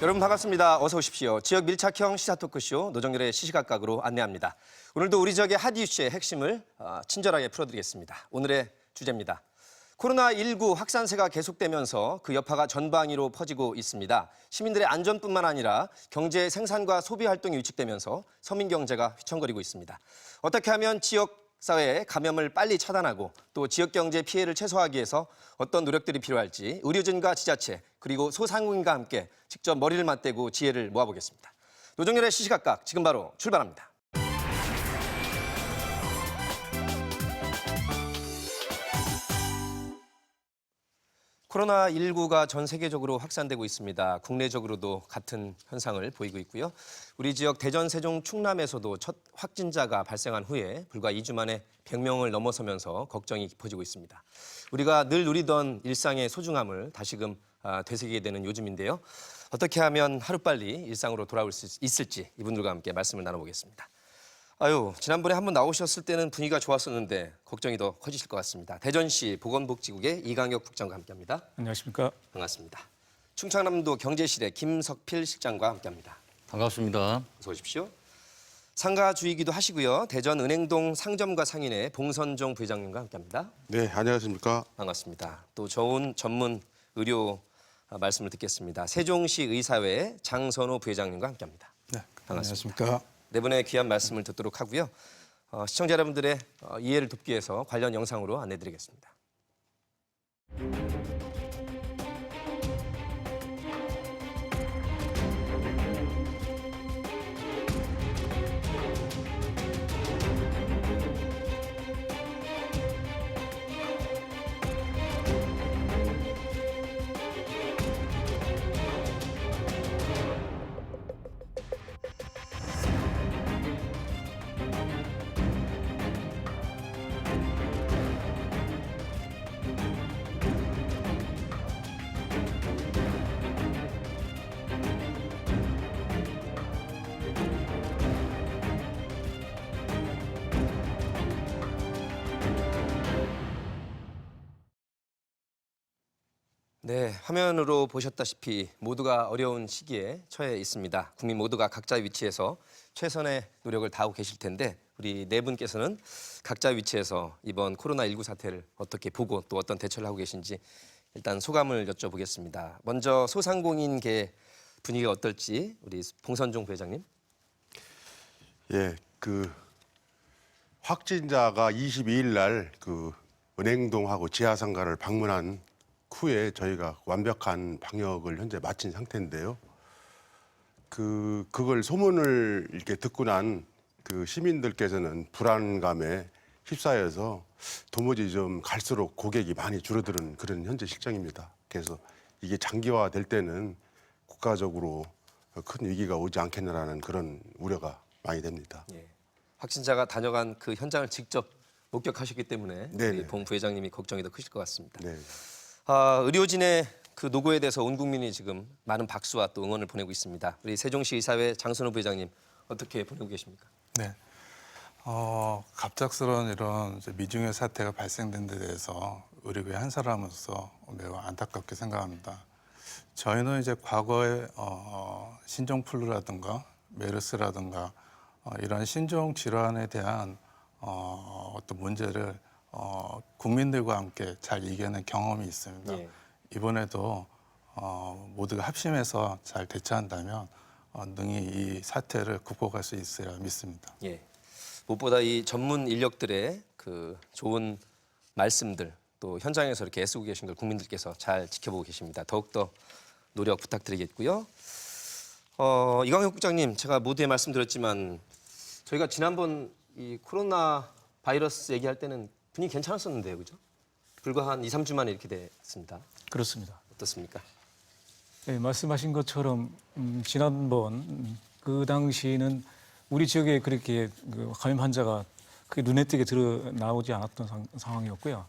여러분 반갑습니다. 어서 오십시오. 지역 밀착형 시사 토크쇼 노정열의 시시각각으로 안내합니다. 오늘도 우리 지역의 핫 이슈의 핵심을 친절하게 풀어드리겠습니다. 오늘의 주제입니다. 코로나19 확산세가 계속되면서 그 여파가 전방위로 퍼지고 있습니다. 시민들의 안전뿐만 아니라 경제 생산과 소비 활동이 위축되면서 서민 경제가 휘청거리고 있습니다. 어떻게 하면 지역 사회의 감염을 빨리 차단하고 또 지역 경제 피해를 최소화하기 위해서 어떤 노력들이 필요할지 의료진과 지자체 그리고 소상공인과 함께 직접 머리를 맞대고 지혜를 모아보겠습니다. 노정열의 시시각각 지금 바로 출발합니다. 코로나19가 전 세계적으로 확산되고 있습니다. 국내적으로도 같은 현상을 보이고 있고요. 우리 지역 대전, 세종, 충남에서도 첫 확진자가 발생한 후에 불과 2주 만에 100명을 넘어서면서 걱정이 깊어지고 있습니다. 우리가 늘 누리던 일상의 소중함을 다시금 되새기게 되는 요즘인데요. 어떻게 하면 하루빨리 일상으로 돌아올 수 있을지 이분들과 함께 말씀을 나눠보겠습니다. 지난번에 한번 나오셨을 때는 분위기가 좋았었는데 걱정이 더 커지실 것 같습니다. 대전시 보건복지국의 이강혁 국장과 함께합니다. 안녕하십니까? 반갑습니다. 충청남도 경제실의 김석필 실장과 함께합니다. 반갑습니다. 어서 오십시오. 상가주이기도 하시고요. 대전 은행동 상점과 상인의 봉선종 부회장님과 함께합니다. 네, 안녕하십니까? 반갑습니다. 또 좋은 전문 의료 말씀을 듣겠습니다. 세종시 의사회 장선호 부회장님과 함께합니다. 네, 반갑습니다. 안녕하십니까? 네 분의 귀한 말씀을 듣도록 하고요. 시청자 여러분들의 이해를 돕기 위해서 관련 영상으로 안내드리겠습니다. 네, 화면으로 보셨다시피 모두가 어려운 시기에 처해 있습니다. 국민 모두가 각자 위치에서 최선의 노력을 다하고 계실 텐데 우리 네 분께서는 각자 위치에서 이번 코로나19 사태를 어떻게 보고 또 어떤 대처를 하고 계신지 일단 소감을 여쭤보겠습니다. 먼저 소상공인계 분위기가 어떨지 우리 봉선종 부회장님. 예, 확진자가 22일 날 은행동하고 지하상가를 방문한 후에 저희가 완벽한 방역을 현재 마친 상태인데요. 그걸 소문을 이렇게 듣고 난 시민들께서는 불안감에 휩싸여서 도무지 좀 갈수록 고객이 많이 줄어드는 그런 현재 실정입니다. 그래서 이게 장기화될 때는 국가적으로 큰 위기가 오지 않겠느냐는 그런 우려가 많이 됩니다. 예, 확진자가 다녀간 그 현장을 직접 목격하셨기 때문에 우리 봉 부회장님이 걱정이 더 크실 것 같습니다. 네. 의료진의 그 노고에 대해서 온 국민이 지금 많은 박수와 또 응원을 보내고 있습니다. 우리 세종시 의사회 장선호 부회장님 어떻게 보내고 계십니까? 네, 갑작스러운 이런 미중의 사태가 발생된 데 대해서 의료계 한 사람으로서 매우 안타깝게 생각합니다. 저희는 이제 과거에 신종플루라든가 메르스라든가 이런 신종 질환에 대한 어떤 문제를 국민들과 함께 잘 이겨낸 경험이 있습니다. 예. 이번에도 모두가 합심해서 잘 대처한다면 능히 이 사태를 극복할 수 있으리라 믿습니다. 예. 무엇보다 이 전문 인력들의 그 좋은 말씀들 또 현장에서 이렇게 애쓰고 계신 걸 국민들께서 잘 지켜보고 계십니다. 더욱더 노력 부탁드리겠고요. 이광혁 국장님, 제가 모두에 말씀드렸지만 저희가 지난번 이 코로나 바이러스 얘기할 때는 분위기 괜찮았었는데요, 그죠? 불과 한 2, 3주 만에 이렇게 됐습니다. 그렇습니다. 어떻습니까? 네, 말씀하신 것처럼 지난번 그 당시에는 우리 지역에 그렇게 그 감염 환자가 그 눈에 띄게 나오지 않았던 상황이었고요.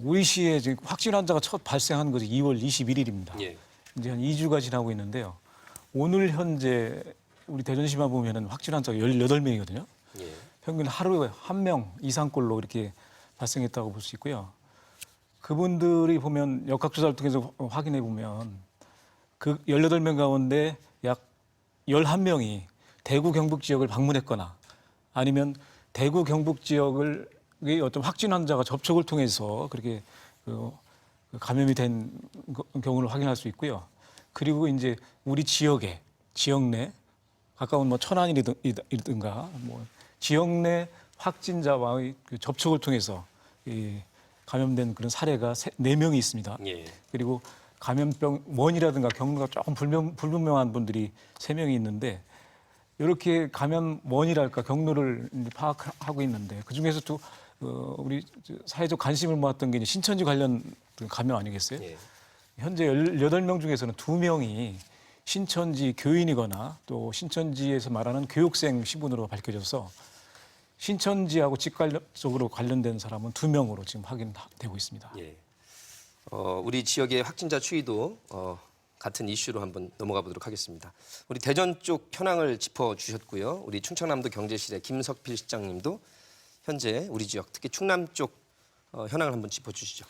우리 시에 지금 확진 환자가 첫 발생한 것이 2월 21일입니다. 예. 이제 한 2주가 지나고 있는데요. 오늘 현재 우리 대전시만 보면은 확진 환자가 18명이거든요. 예. 평균 하루에 1명 이상꼴로 이렇게 발생했다고 볼 수 있고요. 그분들이 보면 역학조사를 통해서 확인해 보면 그 18명 가운데 약 11명이 대구 경북 지역을 방문했거나 아니면 대구 경북 지역을 어떤 확진 환자가 접촉을 통해서 그렇게 감염이 된 경우를 확인할 수 있고요. 그리고 이제 우리 지역 내 가까운 뭐 천안이든가 뭐 지역 내 확진자와의 그 접촉을 통해서 감염된 그런 사례가 4명이 있습니다. 예. 그리고 감염병 원이라든가 경로가 조금 불분명한 분들이 3명이 있는데 이렇게 감염 원이랄까 경로를 이제 파악하고 있는데 그 중에서도 우리 사회적 관심을 모았던 게 이제 신천지 관련 감염 아니겠어요? 예. 현재 18명 중에서는 2명이 신천지 교인이거나 또 신천지에서 말하는 교육생 신분으로 밝혀져서 신천지하고 직관적으로 관련된 사람은 2명으로 지금 확인되고 있습니다. 예. 우리 지역의 확진자 추이도 같은 이슈로 한번 넘어가 보도록 하겠습니다. 우리 대전 쪽 현황을 짚어주셨고요. 우리 충청남도 경제실의 김석필 실장님도 현재 우리 지역, 특히 충남 쪽 현황을 한번 짚어주시죠.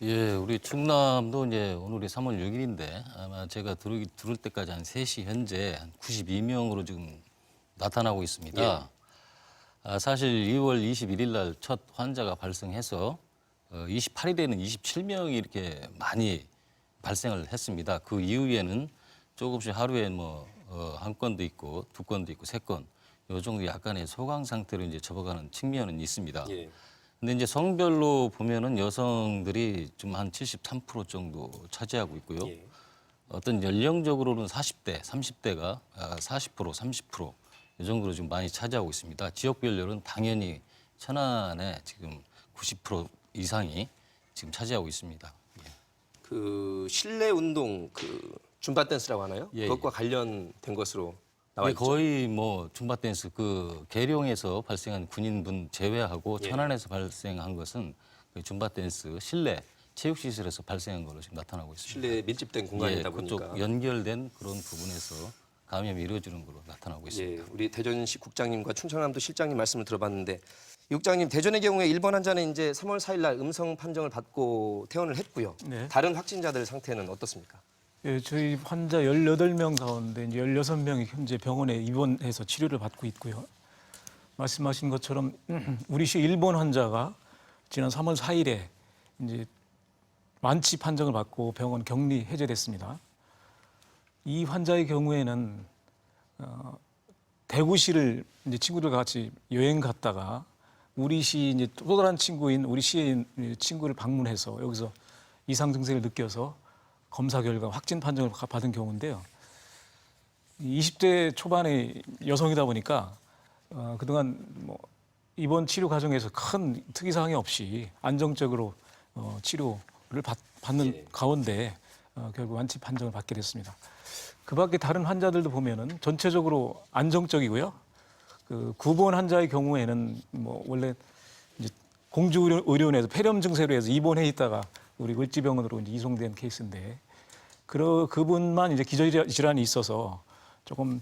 예, 우리 충남도 이제 오늘이 3월 6일인데 아마 제가 들을 때까지 한 3시 현재 한 92명으로 지금 나타나고 있습니다. 사실 2월 21일 날 첫 환자가 발생해서 28일에는 27명이 이렇게 많이 발생을 했습니다. 그 이후에는 조금씩 하루에 뭐 한 건도 있고 2건도 있고 3건 요 정도 약간의 소강 상태로 이제 접어가는 측면은 있습니다. 예. 근데 이제 성별로 보면은 여성들이 좀 한 73% 정도 차지하고 있고요. 예. 어떤 연령적으로는 40대, 30대가 40%, 30%. 이 정도로 좀 많이 차지하고 있습니다. 지역별로는 당연히 천안에 지금 90% 이상이 지금 차지하고 있습니다. 예. 그 실내 운동 그 줌바 댄스라고 하나요? 예, 그것과 관련된 것으로 나와 예, 있죠. 거의 뭐 줌바 댄스 그 계룡에서 발생한 군인분 제외하고 예. 천안에서 발생한 것은 그 줌바 댄스 실내 체육시설에서 발생한 걸로 지금 나타나고 있습니다. 실내 밀집된 공간이다 보니까. 그쪽 연결된 그런 부분에서 감염이 이루어지는 걸로 나타나고 있습니다. 예, 우리 대전시 국장님과 충청남도 실장님 말씀을 들어봤는데 이 국장님 대전의 경우에 1번 환자는 이제 3월 4일 날 음성 판정을 받고 퇴원을 했고요. 네. 다른 확진자들 상태는 어떻습니까? 예, 저희 환자 18명 가운데 이제 16명이 현재 병원에 입원해서 치료를 받고 있고요. 말씀하신 것처럼 우리 시 일본 환자가 지난 3월 4일에 이제 완치 판정을 받고 병원 격리 해제됐습니다. 이 환자의 경우에는 대구시를 이제 친구들과 같이 여행 갔다가 우리 시 이제 또 다른 친구인 우리 시의 친구를 방문해서 여기서 이상 증세를 느껴서 검사 결과 확진 판정을 받은 경우인데요. 20대 초반의 여성이다 보니까 그동안 뭐 입원 치료 과정에서 큰 특이 사항이 없이 안정적으로 치료를 받는 예. 가운데 결국 완치 판정을 받게 됐습니다. 그밖에 다른 환자들도 보면은 전체적으로 안정적이고요. 그 9번 환자의 경우에는 뭐 원래 이제 공주의료원에서 폐렴 증세로 해서 입원해 있다가 우리 을지병원으로 이제 이송된 케이스인데 그분만 이제 기저질환이 있어서 조금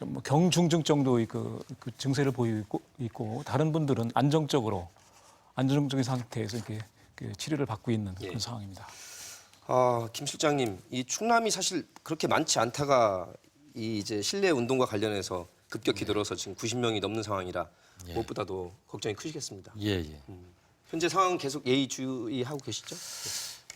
뭐 경중증 정도의 그 증세를 보이고 있고 다른 분들은 안정적인 상태에서 이렇게 그 치료를 받고 있는 그런 예. 상황입니다. 김 실장님, 이 충남이 사실 그렇게 많지 않다가 이 이제 실내 운동과 관련해서 급격히 늘어서 지금 90명이 넘는 상황이라 예. 무엇보다도 걱정이 크시겠습니다. 예, 예. 현재 상황 계속 예의주의하고 계시죠?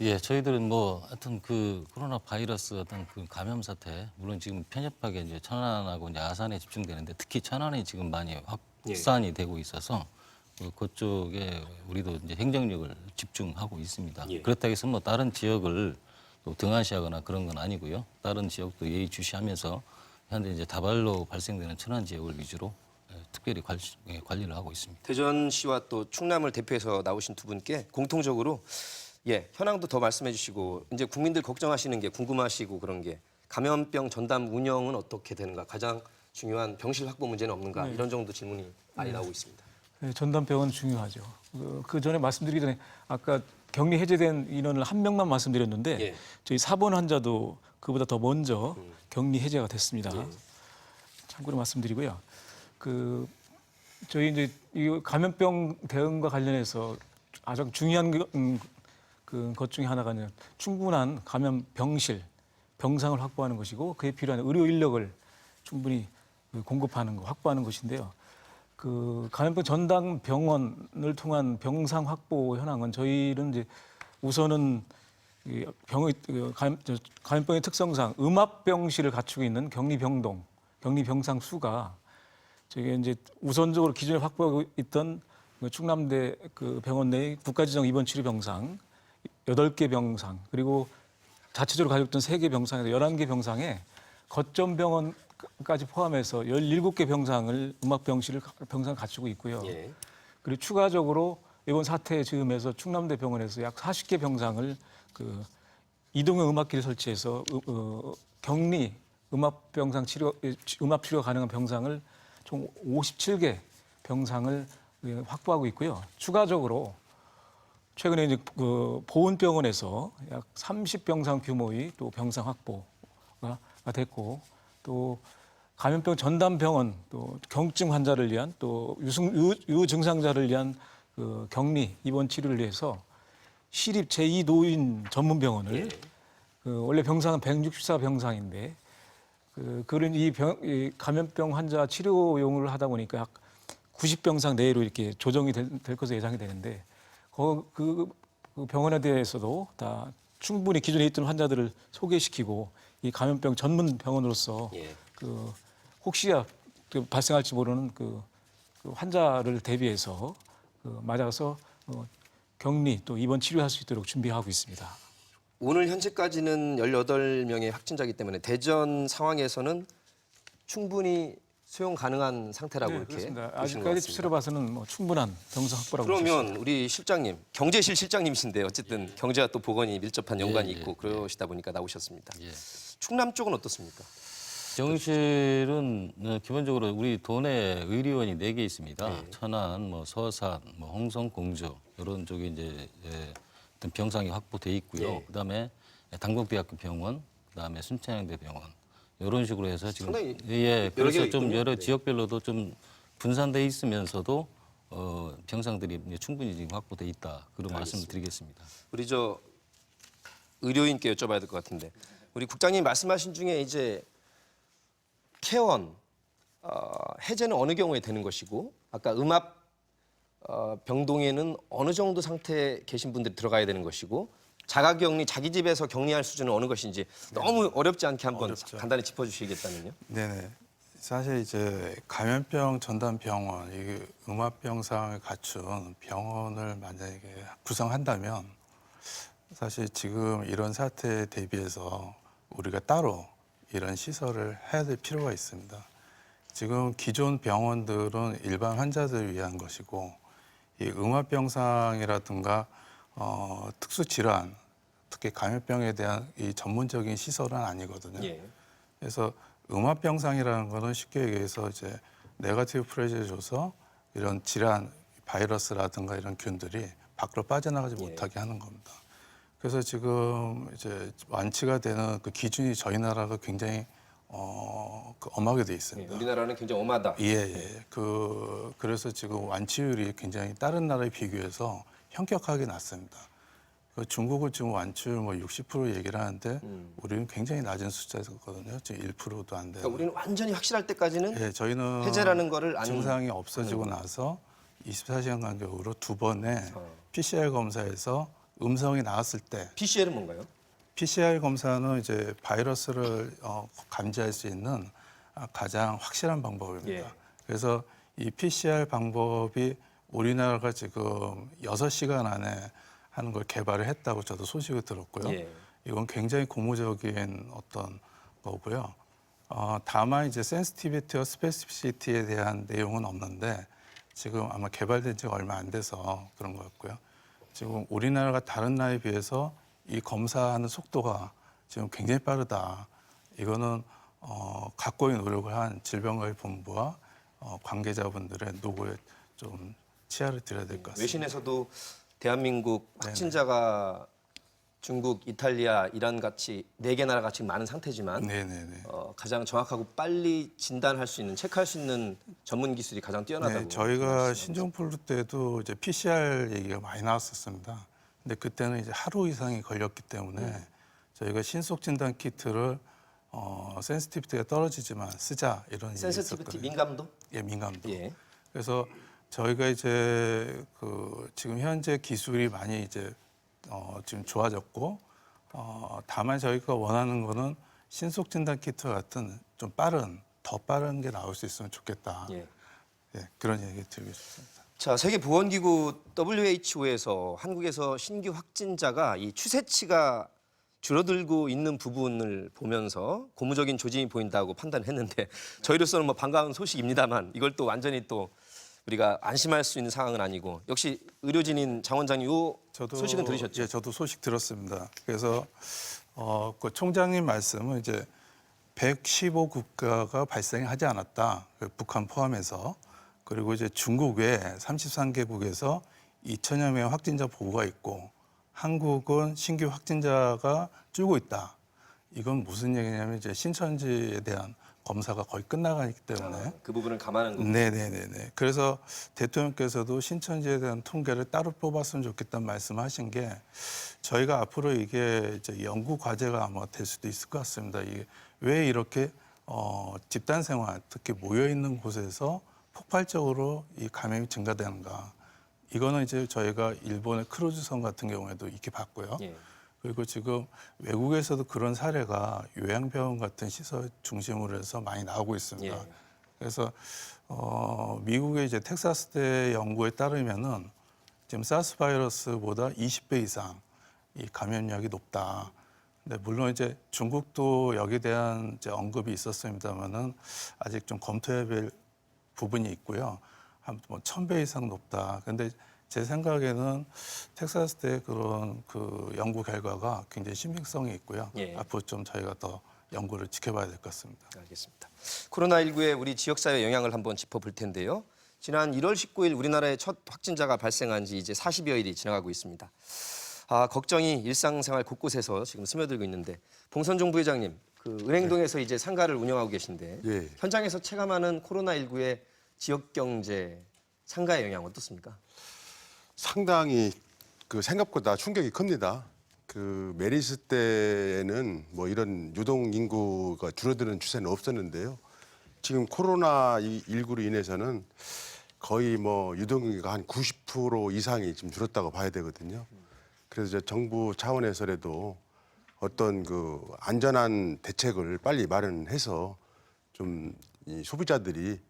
예, 저희들은 뭐 하여튼 그 코로나 바이러스 어떤 그 감염 사태 물론 지금 편협하게 이제 천안하고 이제 아산에 집중되는데 특히 천안이 지금 많이 확산이 되고 있어서 그쪽에 우리도 이제 행정력을 집중하고 있습니다. 예. 그렇다고 해서 뭐 다른 지역을 또 등한시하거나 그런 건 아니고요. 다른 지역도 예의주시하면서 현재 이제 다발로 발생되는 천안 지역을 위주로 특별히 관리를 하고 있습니다. 대전시와 또 충남을 대표해서 나오신 두 분께 공통적으로 예, 현황도 더 말씀해 주시고 이제 국민들 걱정하시는 게 궁금하시고 그런 게 감염병 전담 운영은 어떻게 되는가? 가장 중요한 병실 확보 문제는 없는가? 이런 정도 질문이 많이 나오고 있습니다. 네, 전담병은 중요하죠. 그 전에 말씀드리기 전에 아까 격리 해제된 인원을 한 명만 말씀드렸는데 예. 저희 4번 환자도 그보다 더 먼저 격리 해제가 됐습니다. 참고로 말씀드리고요. 저희 이제 이 감염병 대응과 관련해서 아주 중요한 것 중에 하나가 충분한 감염 병실, 병상을 확보하는 것이고 그에 필요한 의료 인력을 충분히 공급하는 거, 확보하는 것인데요. 감염병 전담 병원을 통한 병상 확보 현황은 저희는 이제 우선은 감염병의 특성상 음압병실을 갖추고 있는 격리병상 수가 저게 이제 우선적으로 기존에 확보하고 있던 충남대 병원 내 국가지정 입원 치료 병상 8개 병상 그리고 자체적으로 가지고 있던 3개 병상에서 11개 병상에 거점 병원까지 포함해서 17개 병상을 병상 갖추고 있고요. 예. 그리고 추가적으로 이번 사태 즈음에서 충남대 병원에서 약 40개 병상을 이동형 음압기를 설치해서 격리 음압 치료 가능한 병상을 총 57개 병상을 확보하고 있고요. 추가적으로 최근에 이제 보훈병원에서 약 30병상 규모의 또 병상 확보가 됐고 또 감염병 전담 병원 또 경증 환자를 위한 또 유증상자를 위한 격리 입원 치료를 위해서 시립 제2노인 전문 병원을 원래 병상은 164병상인데 그런 이 감염병 환자 치료용을 하다 보니까 약 90병상 내로 이렇게 조정이 될 것으로 예상이 되는데 그 병원에 대해서도 다 충분히 기존에 있던 환자들을 소개시키고 이 감염병 전문 병원으로서 예. 혹시야 발생할지 모르는 환자를 대비해서 맞아서 격리 또 입원 치료할 수 있도록 준비하고 있습니다. 오늘 현재까지는 18명의 확진자이기 때문에 대전 상황에서는 충분히 수용 가능한 상태라고 이렇게 그렇습니다. 보시는 것 아직까지 같습니다. 추세로 봐서는 충분한 병상 확보라고 볼 수 있습니다. 그러면 우리 실장님, 경제실 실장님이신데 어쨌든 경제와 또 보건이 밀접한 연관이 예, 있고 그러시다 보니까 나오셨습니다. 예. 충남 쪽은 어떻습니까? 병실은 기본적으로 우리 도내 의료원이 4개 있습니다. 네. 천안, 서산, 홍성, 공주 이런 쪽에 이제 어떤 병상이 확보돼 있고요. 예. 그다음에 당국대학교 병원, 그다음에 순천향대 병원 이런 식으로 해서 지금 상당히 예, 여러 개가 그래서 좀 있군요. 여러 네. 지역별로도 좀 분산돼 있으면서도 병상들이 이제 충분히 지금 확보돼 있다 그런 말씀을 드리겠습니다. 우리 의료인께 여쭤봐야 될 것 같은데 우리 국장님 말씀하신 중에 이제 퇴원 해제는 어느 경우에 되는 것이고 아까 음압 병동에는 어느 정도 상태에 계신 분들이 들어가야 되는 것이고 자가격리 자기 집에서 격리할 수준은 어느 것인지 너무 어렵지 않게 한번 어렵죠. 간단히 짚어주시겠다면요. 네네. 사실 이제 감염병 전담 병원, 이 음압병상을 갖춘 병원을 만약에 구성한다면 사실 지금 이런 사태에 대비해서 우리가 따로 이런 시설을 해야 될 필요가 있습니다. 지금 기존 병원들은 일반 환자들을 위한 것이고 이 음압병상이라든가 특수 질환, 특히 감염병에 대한 이 전문적인 시설은 아니거든요. 예. 그래서 음압병상이라는 거는 쉽게 얘기해서 이제 네거티브 프레셔를 줘서 이런 질환, 바이러스라든가 이런 균들이 밖으로 빠져나가지 못하게 하는 겁니다. 그래서 지금 이제 완치가 되는 그 기준이 저희 나라가 굉장히 엄하게 돼 있습니다. 우리나라는 굉장히 엄하다. 예. 그래서 지금 완치율이 굉장히 다른 나라에 비교해서 현격하게 낮습니다. 중국은 지금 완치율 60% 얘기를 하는데 우리는 굉장히 낮은 숫자거든요. 지금 1%도 안 돼요. 그러니까 우리는 완전히 확실할 때까지는 예, 저희는 해제라는 거를 안 증상이 없어지고 나서 24시간 간격으로 2번의 PCR 검사에서 음성이 나왔을 때 PCL은 뭔가요? PCR 검사는 이제 바이러스를 감지할 수 있는 가장 확실한 방법입니다. 예. 그래서 이 PCR 방법이 우리나라가 지금 6시간 안에 하는 걸 개발을 했다고 저도 소식을 들었고요. 예. 이건 굉장히 고무적인 어떤 거고요. 다만 이제 센시티비티와 스페시피시티에 대한 내용은 없는데 지금 아마 개발된 지가 얼마 안 돼서 그런 것 같고요. 지금 우리나라가 다른 나라에 비해서 이 검사하는 속도가 지금 굉장히 빠르다. 이거는 각고의 노력을 한 질병관리본부와 관계자분들의 노고에 좀 치아를 드려야 될 것 같습니다. 외신에서도 대한민국 확진자가 중국, 이탈리아, 이란 같이 4개 나라가 지금 많은 상태지만 네네네. 가장 정확하고 빨리 진단할 수 있는, 체크할 수 있는 전문 기술이 가장 뛰어나다고. 네, 저희가 말씀하셨습니다. 신종플루 때도 이제 PCR 얘기가 많이 나왔었습니다. 근데 그때는 이제 하루 이상이 걸렸기 때문에 저희가 신속 진단 키트를 센시티비티가 떨어지지만 쓰자 이런 얘기 센시티비티 있었거든요. 민감도? 예, 민감도. 예. 그래서 저희가 이제 지금 현재 기술이 많이 이제 지금 좋아졌고 다만 저희가 원하는 거는 신속 진단 키트 같은 좀 더 빠른 게 나올 수 있으면 좋겠다. 예. 예, 그런 얘기 드리고 싶습니다. 자, 세계보건기구 WHO에서 한국에서 신규 확진자가 이 추세치가 줄어들고 있는 부분을 보면서 고무적인 조짐이 보인다고 판단했는데 저희로서는 뭐 반가운 소식입니다만 이걸 또 완전히 또 우리가 안심할 수 있는 상황은 아니고 역시 의료진인 장 원장님 이 소식은 들으셨죠? 예, 저도 소식 들었습니다. 그래서 그 총장님 말씀은 이제 115국가가 발생하지 않았다. 북한 포함해서. 그리고 이제 중국 외 33개국에서 2천여 명의 확진자 보고가 있고 한국은 신규 확진자가 줄고 있다. 이건 무슨 얘기냐면 이제 신천지에 대한 검사가 거의 끝나가기 때문에 그 부분을 감안한 거죠. 네네네네. 그래서 대통령께서도 신천지에 대한 통계를 따로 뽑았으면 좋겠다는 말씀하신 게 저희가 앞으로 이게 이제 연구 과제가 아마 될 수도 있을 것 같습니다. 이게 왜 이렇게 집단 생활, 특히 모여 있는 곳에서 폭발적으로 이 감염이 증가되는가? 이거는 이제 저희가 일본의 크루즈선 같은 경우에도 이렇게 봤고요. 예. 그리고 지금 외국에서도 그런 사례가 요양병원 같은 시설 중심으로 해서 많이 나오고 있습니다. 예. 그래서 미국의 이제 텍사스대 연구에 따르면은 지금 사스 바이러스보다 20배 이상 이 감염력이 높다. 근데 물론 이제 중국도 여기에 대한 이제 언급이 있었습니다만은 아직 좀 검토해야 될 부분이 있고요. 한 뭐 1000배 이상 높다. 근데 제 생각에는 텍사스대 그런 그 연구 결과가 굉장히 신빙성이 있고요. 예. 앞으로 좀 저희가 더 연구를 지켜봐야 될 것 같습니다. 알겠습니다. 코로나19의 우리 지역사회 영향을 한번 짚어볼 텐데요. 지난 1월 19일 우리나라에 첫 확진자가 발생한 지 이제 40여일이 지나가고 있습니다. 걱정이 일상생활 곳곳에서 지금 스며들고 있는데 봉선종 부회장님, 그 은행동에서 이제 상가를 운영하고 계신데 예. 현장에서 체감하는 코로나19의 지역 경제 상가의 영향 어떻습니까? 상당히 그 생각보다 충격이 큽니다. 그 메리스 때에는 뭐 이런 유동 인구가 줄어드는 추세는 없었는데요. 지금 코로나 19로 인해서는 거의 뭐 유동 인구가 한 90% 이상이 지금 줄었다고 봐야 되거든요. 그래서 정부 차원에서라도 어떤 그 안전한 대책을 빨리 마련해서 좀 이 소비자들이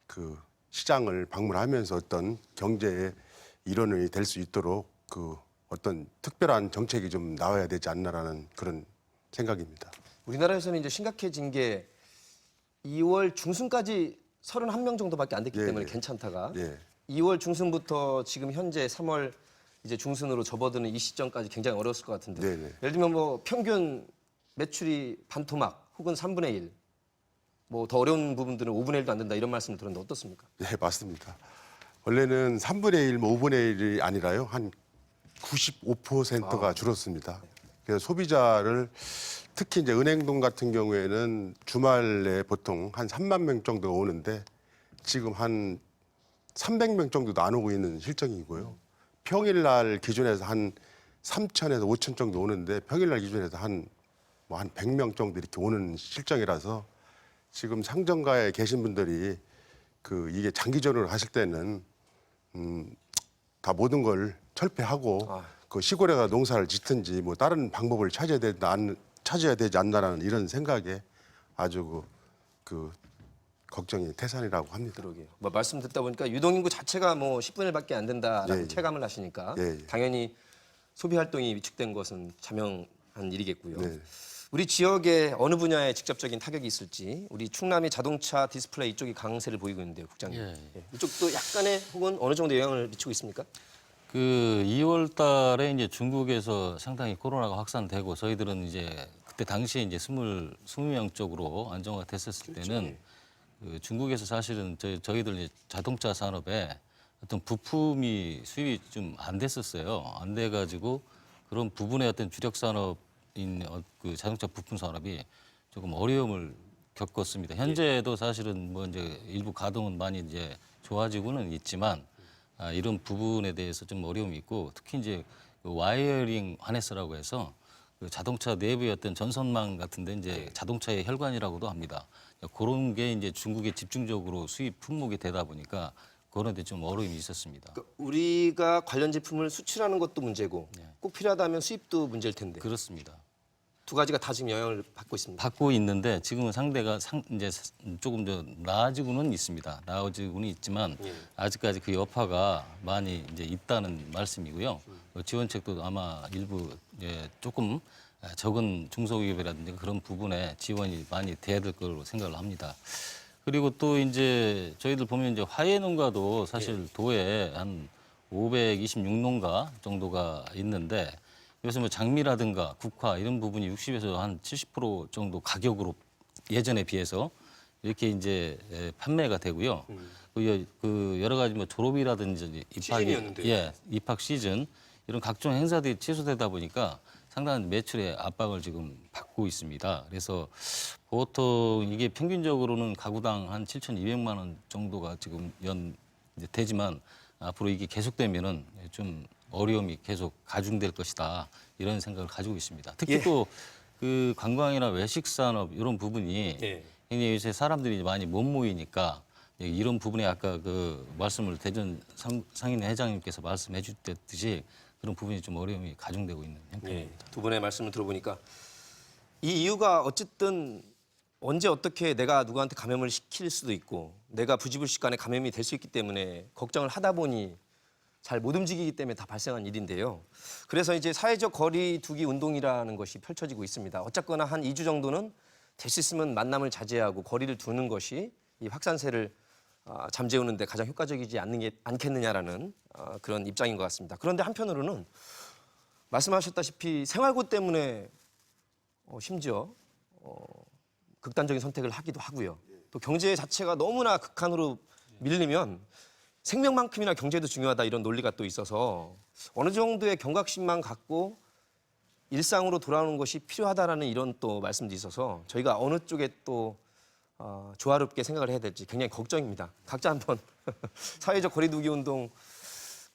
그 시장을 방문하면서 어떤 경제의 일원이 될 수 있도록 그 어떤 특별한 정책이 좀 나와야 되지 않나라는 그런 생각입니다. 우리나라에서는 이제 심각해진 게 2월 중순까지 31명 정도밖에 안 됐기 예, 때문에 예. 괜찮다가 예. 2월 중순부터 지금 현재 3월 이제 중순으로 접어드는 이 시점까지 굉장히 어려웠을 것 같은데 네네. 예를 들면 뭐 평균 매출이 반토막 혹은 3분의 1 뭐 더 어려운 부분들은 5분의 1도 안 된다 이런 말씀을 들었는데 어떻습니까? 네, 맞습니다. 원래는 3분의 1, 뭐 5분의 1이 아니라요. 한 95%가 줄었습니다. 그래서 소비자를 특히 이제 은행동 같은 경우에는 주말에 보통 한 3만 명 정도가 오는데 지금 한 300명 정도도 안 오고 있는 실정이고요. 평일날 기준에서 한 3,000에서 5,000 정도 오는데 평일날 기준에서 한 100명 정도 이렇게 오는 실정이라서 지금 상점가에 계신 분들이 그 이게 장기전으로 하실 때는 다 모든 걸 철폐하고 그 시골에 가 농사를 짓든지 뭐 다른 방법을 찾아야 되지 않나라는 이런 생각에 아주 그 걱정이 태산이라고 합니다. 그러게요. 뭐 말씀 듣다 보니까 유동인구 자체가 뭐 10분의 1밖에 안 된다라고 예, 예. 체감을 하시니까 예, 예. 당연히 소비 활동이 위축된 것은 자명한 일이겠고요. 네. 우리 지역에 어느 분야에 직접적인 타격이 있을지 우리 충남이 자동차 디스플레이 이쪽이 강세를 보이고 있는데요, 국장님. 예. 예. 이쪽도 약간의 혹은 어느 정도 영향을 미치고 있습니까? 그 2월 달에 이제 중국에서 상당히 코로나가 확산되고 저희들은 이제 그때 당시에 이제 20명 쪽으로 안정화 됐었을 때는 그 중국에서 사실은 저희들 이제 자동차 산업에 어떤 부품이 수입이 좀 안 됐었어요. 안 돼가지고 그런 부분의 어떤 주력 산업인 그 자동차 부품 산업이 조금 어려움을 겪었습니다. 현재도 사실은 뭐 이제 일부 가동은 많이 이제 좋아지고는 있지만 이런 부분에 대해서 좀 어려움이 있고 특히 이제 그 와이어링 하네스라고 해서 그 자동차 내부의 어떤 전선망 같은데 이제 자동차의 혈관이라고도 합니다. 그런 게 이제 중국에 집중적으로 수입 품목이 되다 보니까 그런 데 좀 어려움이 있었습니다. 그러니까 우리가 관련 제품을 수출하는 것도 문제고 꼭 필요하다면 수입도 문제일 텐데 그렇습니다. 두 가지가 다 지금 영향을 받고 있습니다. 받고 있는데 지금은 상대가 이제 조금 더 나아지고는 있습니다. 나아지고는 있지만 아직까지 그 여파가 많이 이제 있다는 말씀이고요. 지원책도 아마 일부 이제 조금 적은 중소기업이라든지 그런 부분에 지원이 많이 돼야 될 거로 생각을 합니다. 그리고 또 이제 저희들 보면 이제 화훼농가도 사실 도에 한 526농가 정도가 있는데 요새 뭐 장미라든가 국화 이런 부분이 60에서 한 70% 정도 가격으로 예전에 비해서 이렇게 이제 판매가 되고요. 그 여러 가지 뭐 졸업이라든지 시즌이었는데요. 입학 시즌 이런 각종 행사들이 취소되다 보니까 상당한 매출의 압박을 지금 받고 있습니다. 그래서 보통 이게 평균적으로는 가구당 한 7,200만 원 정도가 지금 이제 되지만 앞으로 이게 계속되면은 좀 어려움이 계속 가중될 것이다 이런 생각을 가지고 있습니다. 특히 또 그 관광이나 외식 산업 이런 부분이 굉장히 요새 사람들이 많이 못 모이니까 이런 부분에 아까 그 말씀을 대전 상인 회장님께서 말씀해 주셨듯이 그런 부분이 좀 어려움이 가중되고 있는 형편입니다. 두 분의 말씀을 들어보니까 이 이유가 어쨌든 언제 어떻게 내가 누구한테 감염을 시킬 수도 있고 내가 부지불식간에 감염이 될 수 있기 때문에 걱정을 하다 보니 잘 못 움직이기 때문에 다 발생한 일인데요. 그래서 이제 사회적 거리 두기 운동이라는 것이 펼쳐지고 있습니다. 어쨌거나 한 2주 정도는 될 수 있으면 만남을 자제하고 거리를 두는 것이 이 확산세를 잠재우는 데 가장 효과적이지 않겠느냐라는 그런 입장인 것 같습니다. 그런데 한편으로는 말씀하셨다시피 생활고 때문에 심지어 극단적인 선택을 하기도 하고요. 또 경제 자체가 너무나 극한으로 밀리면 생명만큼이나 경제도 중요하다 이런 논리가 또 있어서 어느 정도의 경각심만 갖고 일상으로 돌아오는 것이 필요하다라는 이런 또 말씀도 있어서 저희가 어느 쪽에 또 조화롭게 생각을 해야 될지 굉장히 걱정입니다. 각자 한번 사회적 거리두기 운동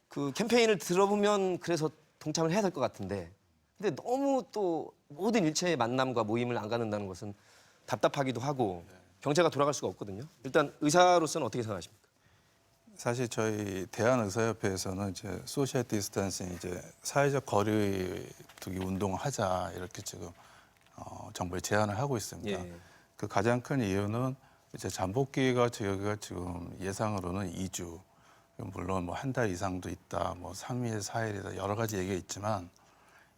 그 캠페인을 들어보면 그래서 동참을 해야 될 것 같은데 근데 너무 또 모든 일체의 만남과 모임을 안 갖는다는 것은 답답하기도 하고 경제가 돌아갈 수가 없거든요. 일단 의사로서는 어떻게 생각하십니까? 사실 저희 대한의사협회에서는 이제 소셜 디스턴싱 이제 사회적 거리두기 운동을 하자 이렇게 지금 정부에 제안을 하고 있습니다. 그 가장 큰 이유는 이제 잠복기가 저희가 지금 예상으로는 2주, 물론 뭐 한 달 이상도 있다, 뭐 3일, 4일이다 여러 가지 얘기가 있지만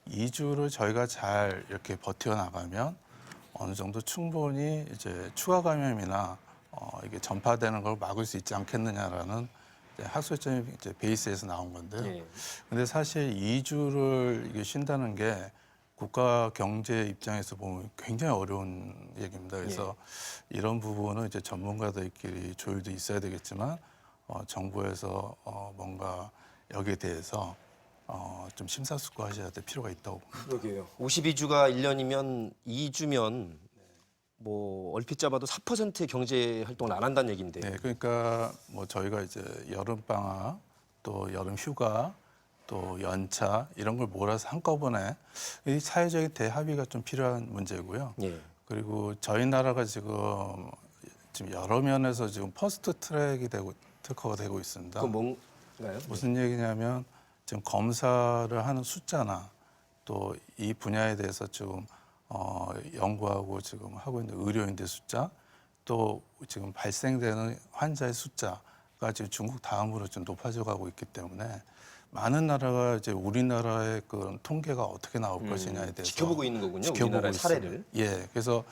2주를 저희가 잘 이렇게 버텨나가면 어느 정도 충분히 이제 추가 감염이나 이게 전파되는 걸 막을 수 있지 않겠느냐라는 학술적인 이제 베이스에서 나온 건데요. 근데 사실 2주를 이게 쉰다는 게 국가 경제 입장에서 보면 굉장히 어려운 얘기입니다. 그래서 이런 부분은 이제 전문가들끼리 조율도 있어야 되겠지만 정부에서 뭔가 여기에 대해서 좀 심사숙고하셔야 될 필요가 있다고 봅니다. 그러게요. 52주가 1년이면 2주면 뭐 얼핏 잡아도 4%의 경제 활동을 안 한다는 얘기인데. 네, 그러니까 뭐 저희가 이제 여름 방학, 또 여름 휴가, 또 연차 이런 걸 몰아서 한꺼번에 이 사회적인 대합의가 좀 필요한 문제고요. 그리고 저희 나라가 지금 여러 면에서 지금 퍼스트 트랙이 특허가 되고 있습니다. 그건 뭔가요? 무슨 얘기냐면 지금 검사를 하는 숫자나 또 이 분야에 대해서 지금 연구하고 지금 하고 있는 의료인들 숫자, 또 지금 발생되는 환자의 숫자가 지금 중국 다음으로 좀 높아져 가고 있기 때문에 많은 나라가 이제 우리나라의 그 통계가 어떻게 나올 것이냐에 대해서 지켜보고 있는 거군요. 지켜보고 우리나라의 있어요. 사례를. 예, 그래서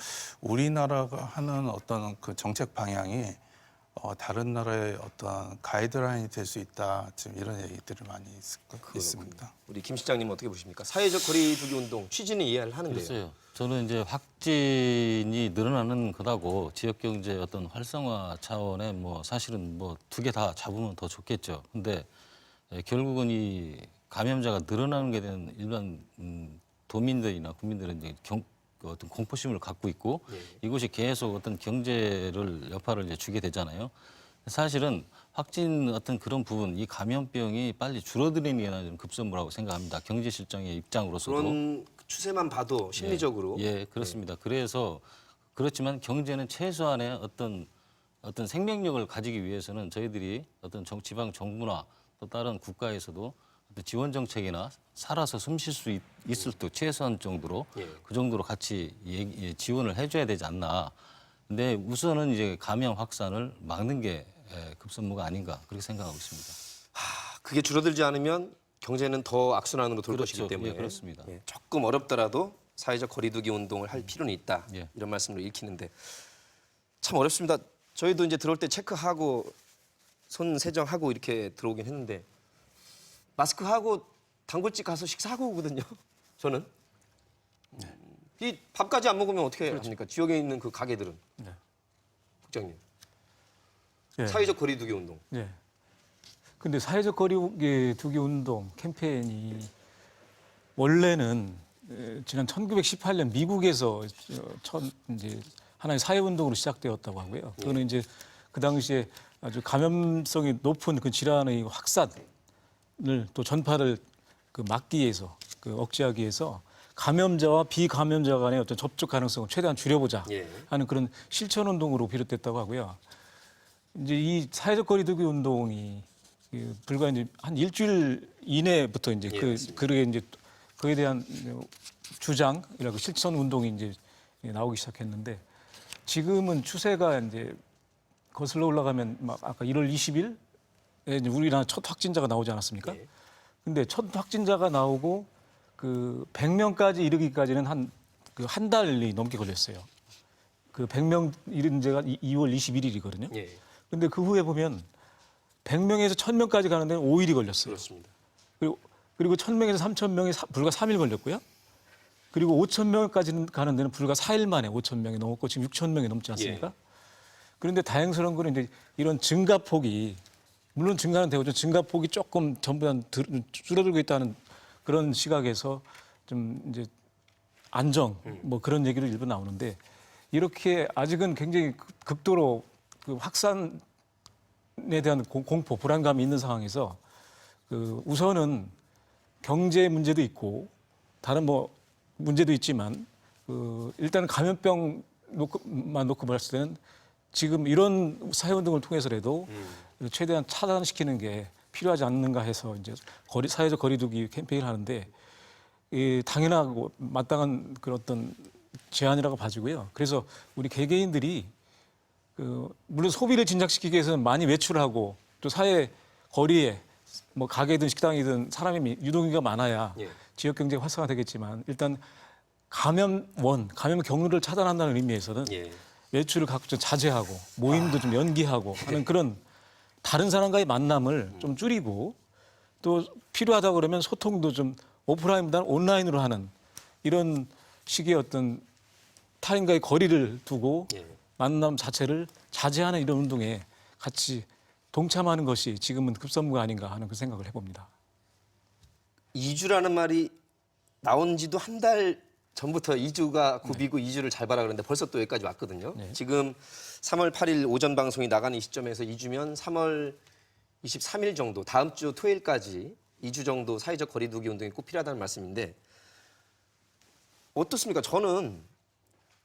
우리나라가 하는 어떤 그 정책 방향이 다른 나라의 어떤 가이드라인이 될 수 있다. 지금 이런 얘기들이 많이 있습니다. 우리 김 실장님 어떻게 보십니까? 사회적 거리두기 운동 취지는 이해를 하는데요. 글쎄요. 저는 이제 확진이 늘어나는 거다고 지역 경제 어떤 활성화 차원에 뭐 사실은 뭐 두 개 다 잡으면 더 좋겠죠. 근데 결국은 이 감염자가 늘어나는 게 된 일반 도민들이나 국민들은 이제 그 어떤 공포심을 갖고 있고 이것이 계속 어떤 경제를 여파를 이제 주게 되잖아요. 사실은 확진 어떤 그런 부분, 이 감염병이 빨리 줄어드는 게 좀 급선무라고 생각합니다. 경제 실정의 입장으로서도. 그런 추세만 봐도 심리적으로 예, 그렇습니다. 그래서 그렇지만 경제는 최소한의 어떤 생명력을 가지기 위해서는 저희들이 어떤 지방 정부나 또 다른 국가에서도 어떤 지원 정책이나 살아서 숨 쉴 수 있을 때 최소한 정도로 그 정도로 같이 지원을 해줘야 되지 않나. 근데 우선은 이제 감염 확산을 막는 게 급선무가 아닌가 그렇게 생각하고 있습니다. 그게 줄어들지 않으면 경제는 더 악순환으로 돌 그렇죠. 것이기 때문에 예, 그렇습니다. 조금 어렵더라도 사회적 거리두기 운동을 할 필요는 있다. 예. 이런 말씀으로 읽히는데 참 어렵습니다. 저희도 이제 들어올 때 체크하고 손 세정하고 이렇게 들어오긴 했는데 마스크 하고 단골집 가서 식사하고 오거든요. 저는 이 밥까지 안 먹으면 어떻게 합니까? 지역에 있는 그 가게들은. 국장님. 예. 사회적 거리두기 운동. 네. 근데 사회적 거리두기 운동 캠페인이 원래는 지난 1918년 미국에서 이제 하나의 사회 운동으로 시작되었다고 하고요. 그거는 이제 그 당시에 아주 감염성이 높은 그 질환의 확산을 또 전파를 막기 위해서 억제하기 위해서 감염자와 비감염자 간의 어떤 접촉 가능성을 최대한 줄여보자 하는 그런 실천 운동으로 비롯됐다고 하고요. 이제 이 사회적 거리두기 운동이 불과 이제 한 일주일 이내부터 이제 그게 이제 그에 대한 주장이라고 실천 운동이 이제 나오기 시작했는데 지금은 추세가 이제 거슬러 올라가면 막 아까 1월 20일 이제 우리나라 첫 확진자가 나오지 않았습니까? 근데 첫 확진자가 나오고 그 100명까지 이르기까지는 한 달이 넘게 걸렸어요. 그 100명 이른 제가 2월 21일이거든요. 근데 그 후에 보면 100명에서 1000명까지 가는 데는 5일이 걸렸어요. 그렇습니다. 그리고 1000명에서 3000명이 불과 3일 걸렸고요. 그리고 5000명까지 가는 데는 불과 4일 만에 5000명이 넘었고 지금 6000명이 넘지 않습니까? 그런데 다행스러운 거는 이제 이런 증가폭이 물론 증가는 되고 증가폭이 조금 전부 다 줄어들고 있다는 그런 시각에서 좀 이제 안정 뭐 그런 얘기를 일부 나오는데 이렇게 아직은 굉장히 극도로 그 확산에 대한 공포, 불안감이 있는 상황에서 그 우선은 경제 문제도 있고 다른 뭐 문제도 있지만 일단은 감염병만 놓고 봤을 때는 지금 이런 사회운동을 통해서라도 최대한 차단시키는 게 필요하지 않는가 해서 이제 사회적 거리두기 캠페인을 하는데 당연하고 마땅한 그런 어떤 제안이라고 봐지고요. 그래서 우리 개개인들이 물론 소비를 진작시키기 위해서는 많이 외출하고 또 사회 거리에 뭐 가게든 식당이든 사람이 유동인구가 많아야 지역 경제가 활성화되겠지만 일단 감염 경로를 차단한다는 의미에서는 외출을 각각 좀 자제하고 모임도 좀 연기하고 하는 그런 다른 사람과의 만남을 좀 줄이고 또 필요하다 그러면 소통도 좀 오프라인보다는 온라인으로 하는 이런 식의 어떤 타인과의 거리를 두고 만남 자체를 자제하는 이런 운동에 같이 동참하는 것이 지금은 급선무가 아닌가 하는 그 생각을 해봅니다. 2주라는 말이 나온 지도 한 달 전부터 2주가 굽이고 2주를 잘 봐라 그러는데 벌써 또 여기까지 왔거든요. 지금 3월 8일 오전 방송이 나가는 이 시점에서 2주면 3월 23일 정도 다음 주 토요일까지 2주 정도 사회적 거리두기 운동이 꼭 필요하다는 말씀인데 어떻습니까? 저는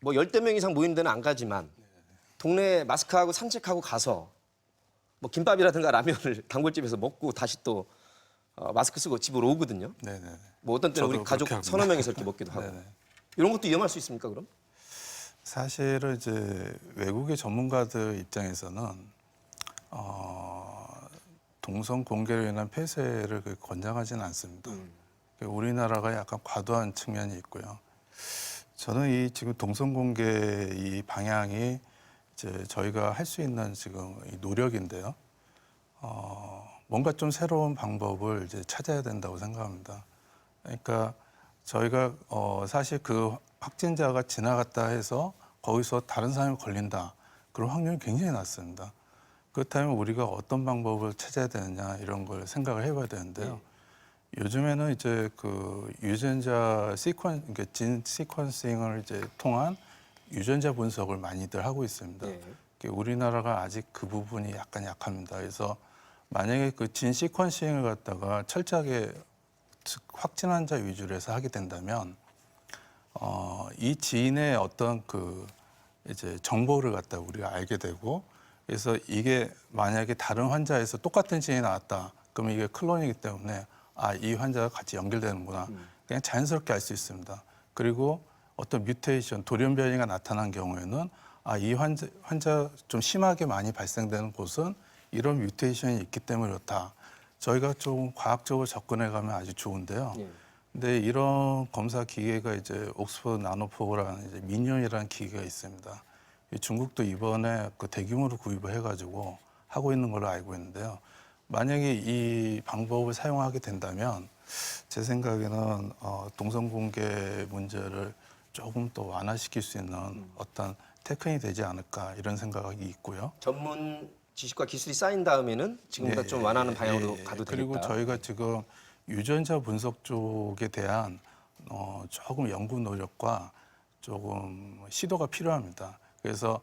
뭐 10대 명 이상 모이는 데는 안 가지만 동네에 마스크하고 산책하고 가서 뭐 김밥이라든가 라면을 단골집에서 먹고 다시 또 마스크 쓰고 집으로 오거든요. 네네. 뭐 어떤 때는 우리 저도 가족 그렇게 합니다. 서너 명이서 이렇게 먹기도 하고. 네네. 이런 것도 위험할 수 있습니까, 그럼? 사실은 이제 외국의 전문가들 입장에서는 동성 공개로 인한 폐쇄를 권장하지는 않습니다. 우리나라가 약간 과도한 측면이 있고요. 저는 이 지금 동성 공개 이 방향이 이제 저희가 할 수 있는 지금 이 노력인데요. 뭔가 좀 새로운 방법을 이제 찾아야 된다고 생각합니다. 그러니까 저희가 사실 그 확진자가 지나갔다 해서 거기서 다른 사람이 걸린다. 그런 확률이 굉장히 낮습니다. 그렇다면 우리가 어떤 방법을 찾아야 되느냐 이런 걸 생각을 해봐야 되는데요. 요즘에는 이제 그 유전자 그러니까 진 시퀀싱을 이제 통한 유전자 분석을 많이들 하고 있습니다. 우리나라가 아직 그 부분이 약간 약합니다. 그래서 만약에 그 진 시퀀싱을 갖다가 철저하게 확진 환자 위주로 해서 하게 된다면 이 지인의 어떤 그 이제 정보를 갖다 우리가 알게 되고 그래서 이게 만약에 다른 환자에서 똑같은 지인이 나왔다. 그러면 이게 클론이기 때문에 이 환자가 같이 연결되는구나. 그냥 자연스럽게 알 수 있습니다. 그리고 어떤 뮤테이션, 돌연변이가 나타난 경우에는 이 환자 좀 심하게 많이 발생되는 곳은 이런 뮤테이션이 있기 때문에 그렇다. 저희가 좀 과학적으로 접근해 가면 아주 좋은데요. 근데 이런 검사 기계가 이제 옥스퍼드 나노포라는 이제 민년이라는 기계가 있습니다. 중국도 이번에 그 대규모로 구입을 해가지고 하고 있는 걸로 알고 있는데요. 만약에 이 방법을 사용하게 된다면 제 생각에는 동선 공개 문제를 조금 더 완화시킬 수 있는 어떤 테크닉이 되지 않을까 이런 생각이 있고요. 전문 지식과 기술이 쌓인 다음에는 지금보다 좀 완화하는 방향으로 가도 되겠다. 그리고 저희가 지금 유전자 분석 쪽에 대한 조금 연구 노력과 조금 시도가 필요합니다. 그래서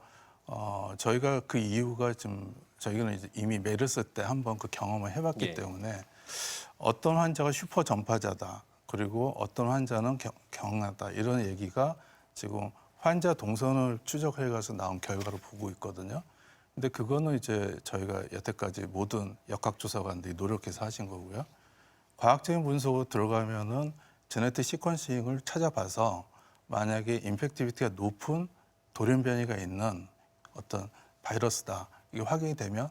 저희가 그 이유가 좀 저희는 이제 이미 메르스 때 한번 그 경험을 해봤기 때문에 어떤 환자가 슈퍼 전파자다. 그리고 어떤 환자는 경하다. 이런 얘기가 지금 환자 동선을 추적해 가서 나온 결과를 보고 있거든요. 근데 그거는 이제 저희가 여태까지 모든 역학조사관들이 노력해서 하신 거고요. 과학적인 분석으로 들어가면은 제네틱 시퀀싱을 찾아봐서 만약에 임팩티비티가 높은 돌연변이가 있는 어떤 바이러스다. 이게 확인이 되면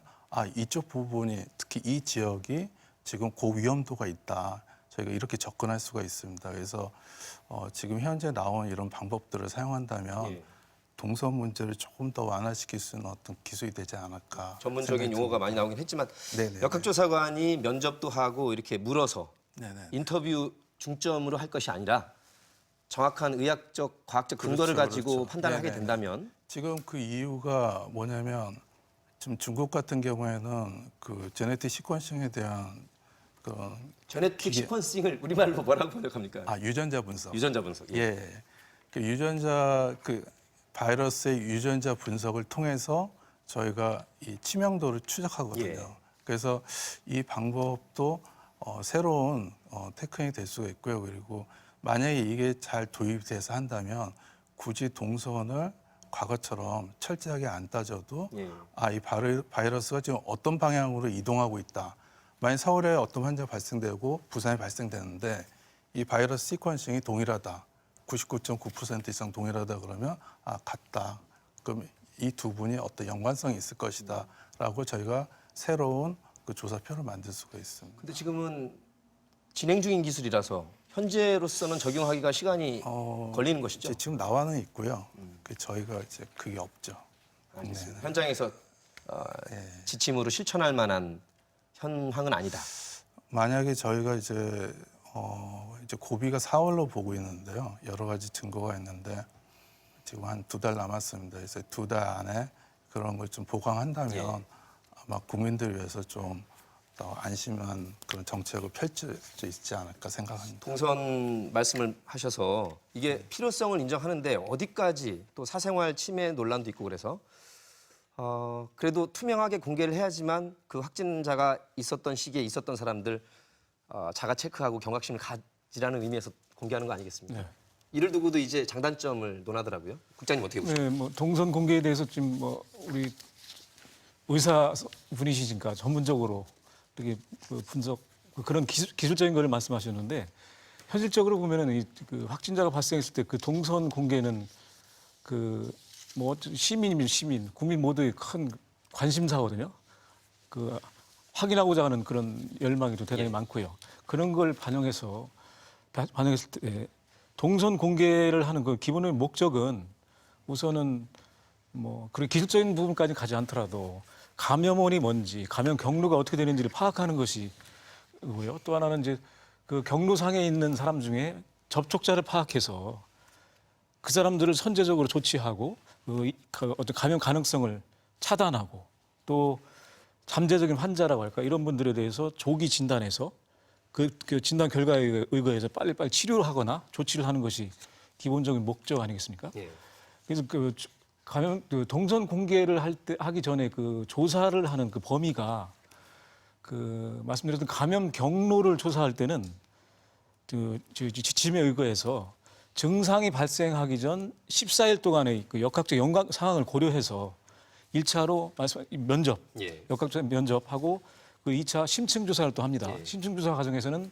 이쪽 부분이 특히 이 지역이 지금 고위험도가 있다. 저희가 이렇게 접근할 수가 있습니다. 그래서 지금 현재 나온 이런 방법들을 사용한다면 동선 문제를 조금 더 완화시킬 수 있는 어떤 기술이 되지 않을까. 전문적인 용어가 많이 나오긴 했지만 네네. 역학조사관이 면접도 하고 이렇게 물어서 네네. 인터뷰 중점으로 할 것이 아니라 정확한 의학적, 과학적 근거를 가지고 그렇죠. 판단을 하게 네네. 된다면 지금 그 이유가 뭐냐면 지금 중국 같은 경우에는 그 제네틱 시퀀싱에 대한 그 제네틱 시퀀싱을 우리말로 뭐라고 번역합니까? 유전자 분석. 유전자 분석. 예. 그 유전자 그 바이러스의 유전자 분석을 통해서 저희가 이 치명도를 추적하거든요. 그래서 이 방법도 새로운 테크닉이 될 수가 있고요. 그리고 만약에 이게 잘 도입돼서 한다면 굳이 동선을 과거처럼 철저하게 안 따져도 이 바이러스가 지금 어떤 방향으로 이동하고 있다. 만약 서울에 어떤 환자가 발생되고 부산에 발생되는데 이 바이러스 시퀀싱이 동일하다. 99.9% 이상 동일하다 그러면 같다. 그럼 이 두 분이 어떤 연관성이 있을 것이다라고 저희가 새로운 그 조사표를 만들 수가 있습니다. 근데 지금은 진행 중인 기술이라서 현재로서는 적용하기가 시간이 걸리는 것이죠. 지금 나와는 있고요. 저희가 이제 그게 없죠. 알겠습니다. 현장에서 지침으로 실천할 만한 현황은 아니다. 만약에 저희가 이제 고비가 4월로 보고 있는데요. 여러 가지 증거가 있는데 지금 한 2달 남았습니다. 그래서 2달 안에 그런 걸 좀 보강한다면 아마 국민들 위해서 좀 더 안심한 그런 정책을 펼칠 수 있지 않을까 생각합니다. 동선 말씀을 하셔서 이게 필요성을 인정하는데 어디까지 또 사생활 침해 논란도 있고 그래서 그래도 투명하게 공개를 해야지만 그 확진자가 있었던 시기에 있었던 사람들 자가 체크하고 경각심을 가지라는 의미에서 공개하는 거 아니겠습니까? 네. 이를 두고도 이제 장단점을 논하더라고요. 국장님 어떻게 보세요? 네, 뭐 동선 공개에 대해서 지금 뭐 우리 의사 분이시니까 전문적으로 이렇게 그 분석 그런 기술적인 걸 말씀하셨는데 현실적으로 보면은 그 확진자가 발생했을 때 그 동선 공개는 그 뭐 시민이면 시민, 국민 모두의 큰 관심사거든요. 그 확인하고자 하는 그런 열망이 또 대단히 많고요. 그런 걸 반영했을 때 동선 공개를 하는 그 기본의 목적은 우선은 뭐 그런 기술적인 부분까지 가지 않더라도 감염원이 뭔지, 감염 경로가 어떻게 되는지를 파악하는 것이 고요. 또 하나는 이제 그 경로상에 있는 사람 중에 접촉자를 파악해서 그 사람들을 선제적으로 조치하고 그 어떤 감염 가능성을 차단하고 또 잠재적인 환자라고 할까 이런 분들에 대해서 조기 진단해서 그 진단 결과에 의거해서 빨리빨리 치료를 하거나 조치를 하는 것이 기본적인 목적 아니겠습니까? 예. 그래서 감염 동선 공개를 하기 전에 그 조사를 하는 그 범위가 말씀드렸던 감염 경로를 조사할 때는 지침에 의거해서 증상이 발생하기 전 14일 동안의 그 역학적 연관 상황을 고려해서 1차로 면접, 예. 역학적 면접하고 그 2차 심층 조사를 또 합니다. 예. 심층 조사 과정에서는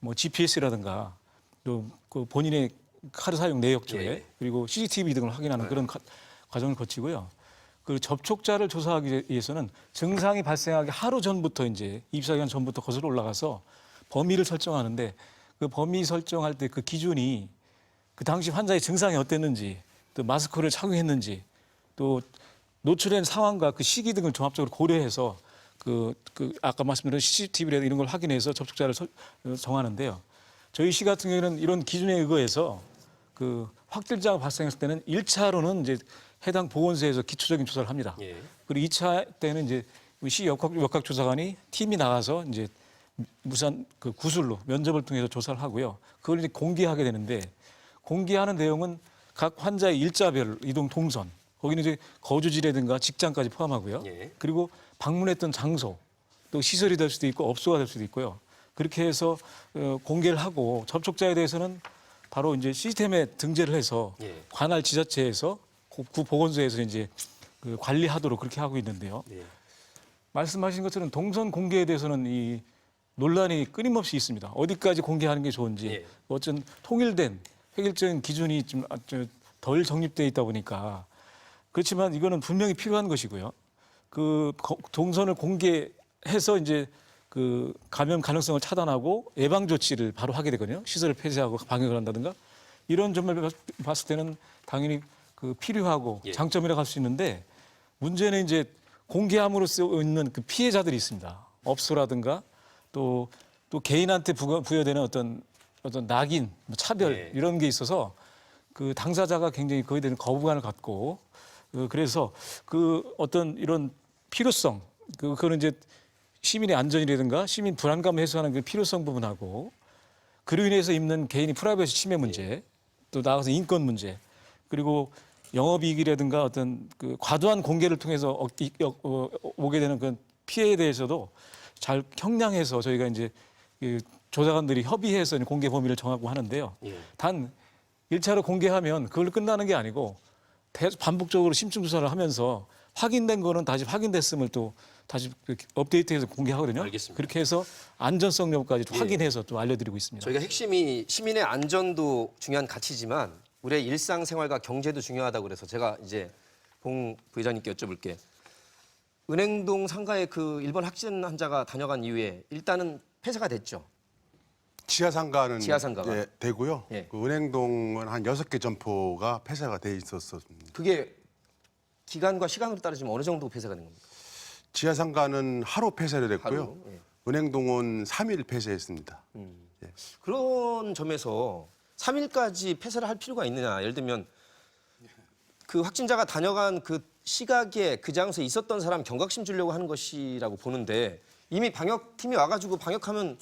뭐 GPS라든가 또 그 본인의 카드 사용 내역조회 예. 그리고 CCTV 등을 확인하는 그런 과정을 거치고요. 그 접촉자를 조사하기 위해서는 증상이 발생하기 하루 전부터 이제 24시간 전부터 거슬러 올라가서 범위를 설정하는데 그 범위 설정할 때 그 기준이 그 당시 환자의 증상이 어땠는지 또 마스크를 착용했는지 또 노출된 상황과 그 시기 등을 종합적으로 고려해서 그 아까 말씀드린 CCTV나 이런 걸 확인해서 접촉자를 정하는데요. 저희 시 같은 경우에는 이런 기준에 의거해서 그 확진자가 발생했을 때는 1차로는 이제 해당 보건소에서 기초적인 조사를 합니다. 예. 그리고 2차 때는 이제 시 역학조사관이 팀이 나가서 이제 무산 그 구술로 면접을 통해서 조사를 하고요. 그걸 이제 공개하게 되는데 공개하는 내용은 각 환자의 일자별 이동 동선, 거기는 이제 거주지라든가 직장까지 포함하고요. 예. 그리고 방문했던 장소, 또 시설이 될 수도 있고 업소가 될 수도 있고요. 그렇게 해서 공개를 하고 접촉자에 대해서는 바로 이제 시스템에 등재를 해서 예. 관할 지자체에서 구 보건소에서 이제 그 관리하도록 그렇게 하고 있는데요. 예. 말씀하신 것처럼 동선 공개에 대해서는 이 논란이 끊임없이 있습니다. 어디까지 공개하는 게 좋은지 예. 어쩐 통일된 획일적인 기준이 좀 덜 정립되어 있다 보니까 그렇지만 이거는 분명히 필요한 것이고요. 그 동선을 공개해서 이제 그 감염 가능성을 차단하고 예방 조치를 바로 하게 되거든요. 시설을 폐쇄하고 방역을 한다든가 이런 점을 봤을 때는 당연히 그 필요하고 예. 장점이라고 할 수 있는데 문제는 이제 공개함으로써 있는 그 피해자들이 있습니다. 업소라든가 또 개인한테 부여되는 어떤 낙인, 차별 예. 이런 게 있어서 그 당사자가 굉장히 거기에 대한 거부감을 갖고 그래서 그 어떤 이런 필요성 그거는 이제 시민의 안전이라든가 시민 불안감을 해소하는 그 필요성 부분하고 그로 인해서 입는 개인의 프라이버시 침해 문제 또 나아가서 인권 문제 그리고 영업이익이라든가 어떤 그 과도한 공개를 통해서 오게 되는 그 피해에 대해서도 잘 형량해서 저희가 이제 그 조사관들이 협의해서 공개 범위를 정하고 하는데요. 예. 단 1차로 공개하면 그걸로 끝나는 게 아니고 반복적으로 심층 조사를 하면서 확인된 거는 다시 확인됐음을 또 다시 업데이트해서 공개하거든요. 알겠습니다. 그렇게 해서 안전성 여부까지 예. 확인해서 또 알려드리고 있습니다. 저희가 핵심이 시민의 안전도 중요한 가치지만 우리의 일상생활과 경제도 중요하다고 그래서 제가 이제 봉 부회장님께 여쭤볼게. 은행동 상가에 그 일본 확진 환자가 다녀간 이후에 일단은 폐쇄가 됐죠. 지하상가는 지하상가가. 예, 되고요. 예. 그 은행동은 한 6개 점포가 폐쇄가 돼 있었습니다. 그게 기간과 시간으로 따르지면 어느 정도 폐쇄가 된 겁니까? 지하상가는 하루 폐쇄를 했고요. 하루, 예. 은행동은 3일 폐쇄했습니다. 그런 점에서 3일까지 폐쇄를 할 필요가 있느냐. 예를 들면 그 확진자가 다녀간 그 시각에 그 장소에 있었던 사람 경각심 주려고 하는 것이라고 보는데 이미 방역팀이 와가지고 방역하면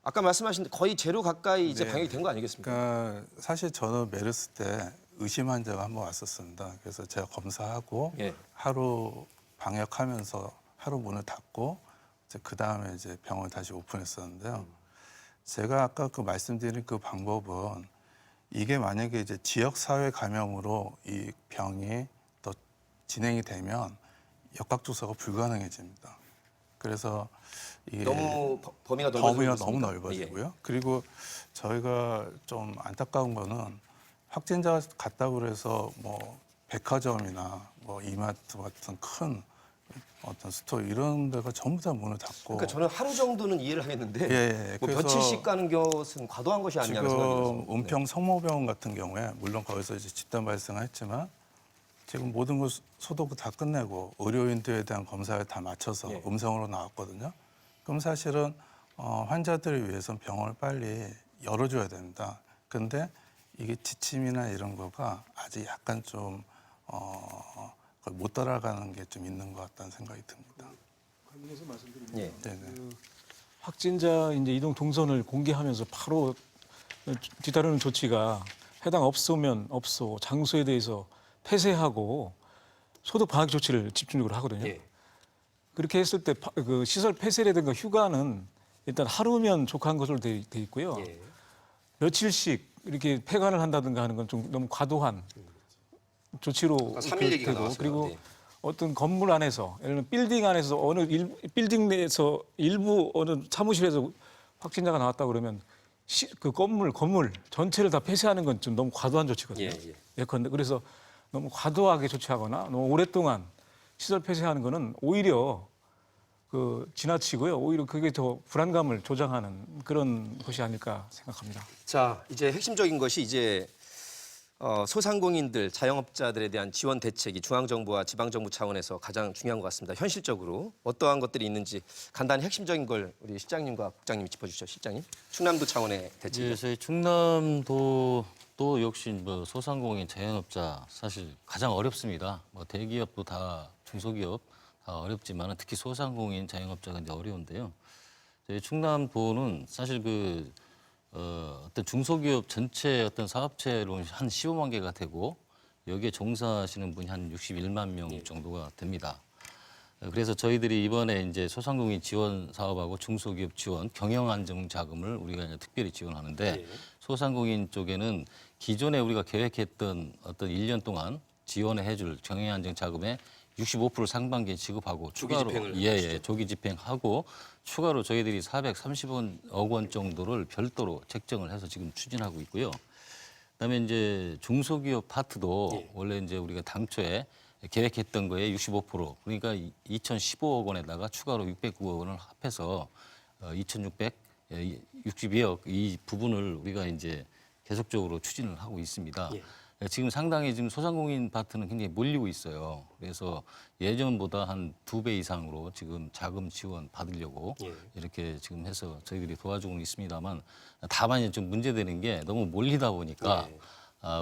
아까 말씀하신 거의 제로 가까이 이제 네. 방역이 된 거 아니겠습니까? 그러니까 사실 저는 메르스 때 의심 환자가 한 번 왔었습니다. 그래서 제가 검사하고 예. 하루 방역하면서 하루 문을 닫고 그 다음에 이제 병원 다시 오픈했었는데요. 제가 아까 그 말씀드린 그 방법은 이게 만약에 이제 지역 사회 감염으로 이 병이 더 진행이 되면 역학조사가 불가능해집니다. 그래서 이게 너무 범위가 범위가 넓어지고 너무 있습니다. 넓어지고요. 그리고 저희가 좀 안타까운 거는 확진자 갔다고 그래서 뭐 백화점이나 뭐 이마트 같은 큰 어떤 스토어 이런 데가 전부 다 문을 닫고 그러니까 저는 하루 정도는 이해를 하겠는데 예. 뭐 그래서 며칠씩 가는 것은 과도한 것이 아니냐는 생각이 지금 들어서. 은평 성모병원 같은 경우에 물론 거기서 이제 집단 발생했지만 지금 모든 걸 소독 다 끝내고 의료인들에 대한 검사를 다 마쳐서 예. 음성으로 나왔거든요. 그럼 사실은 환자들을 위해서는 병원을 빨리 열어줘야 됩니다. 근데 이게 지침이나 이런 거가 아직 약간 좀 거의 못 따라가는 게 좀 있는 것 같다는 생각이 듭니다. 관련해서 말씀드리면 예. 네네. 확진자 이제 이동 동선을 공개하면서 바로 뒤따르는 조치가 해당 업소면 업소, 장소에 대해서 폐쇄하고 소득 방역 조치를 집중적으로 하거든요. 예. 그렇게 했을 때 그 시설 폐쇄라든가 휴가는 일단 하루면 족한 것으로 돼 있고요. 예. 며칠씩 이렇게 폐관을 한다든가 하는 건 좀 너무 과도한 조치로 아까 3일 얘기가 되고, 나왔어요. 그리고 네. 어떤 건물 안에서 예를 들면 빌딩 안에서 빌딩 내에서 일부 어느 사무실에서 확진자가 나왔다 그러면 그 건물 전체를 다 폐쇄하는 건 좀 너무 과도한 조치거든요. 예, 예. 예컨대 그래서 너무 과도하게 조치하거나 너무 오랫동안 시설 폐쇄하는 거는 오히려 그 지나치고요. 오히려 그게 더 불안감을 조장하는 그런 것이 아닐까 생각합니다. 자, 이제 핵심적인 것이 이제 소상공인들, 자영업자들에 대한 지원 대책이 중앙정부와 지방정부 차원에서 가장 중요한 것 같습니다. 현실적으로 어떠한 것들이 있는지 간단히 핵심적인 걸 우리 실장님과 국장님이 짚어주시죠. 실장님, 충남도 차원의 대책. 예, 저희 충남도 또 역시 뭐 소상공인 자영업자 사실 가장 어렵습니다. 뭐 대기업도 다 중소기업 다 어렵지만 특히 소상공인 자영업자가 이제 어려운데요. 저희 충남도는 사실 어떤 중소기업 전체 어떤 사업체로 한 15만 개가 되고 여기에 종사하시는 분이 한 61만 명 정도가 됩니다. 그래서 저희들이 이번에 이제 소상공인 지원 사업하고 중소기업 지원 경영 안정 자금을 우리가 이제 특별히 지원하는데 소상공인 쪽에는 기존에 우리가 계획했던 어떤 1년 동안 지원해 해줄 경영 안정 자금의 65% 상반기에 지급하고 조기 추가로 집행을 조기 집행하고 추가로 저희들이 430억 원 정도를 별도로 책정을 해서 지금 추진하고 있고요. 그다음에 이제 중소기업 파트도 원래 이제 우리가 당초에 계획했던 거에 65% 그러니까 2,015억 원에다가 추가로 609억 원을 합해서 2,662억 이 부분을 우리가 이제 계속적으로 추진을 하고 있습니다. 지금 상당히 지금 소상공인 파트는 굉장히 몰리고 있어요. 그래서 예전보다 한 2배 이상으로 지금 자금 지원 받으려고 이렇게 지금 해서 저희들이 도와주고 있습니다만 다만 이제 좀 문제되는 게 너무 몰리다 보니까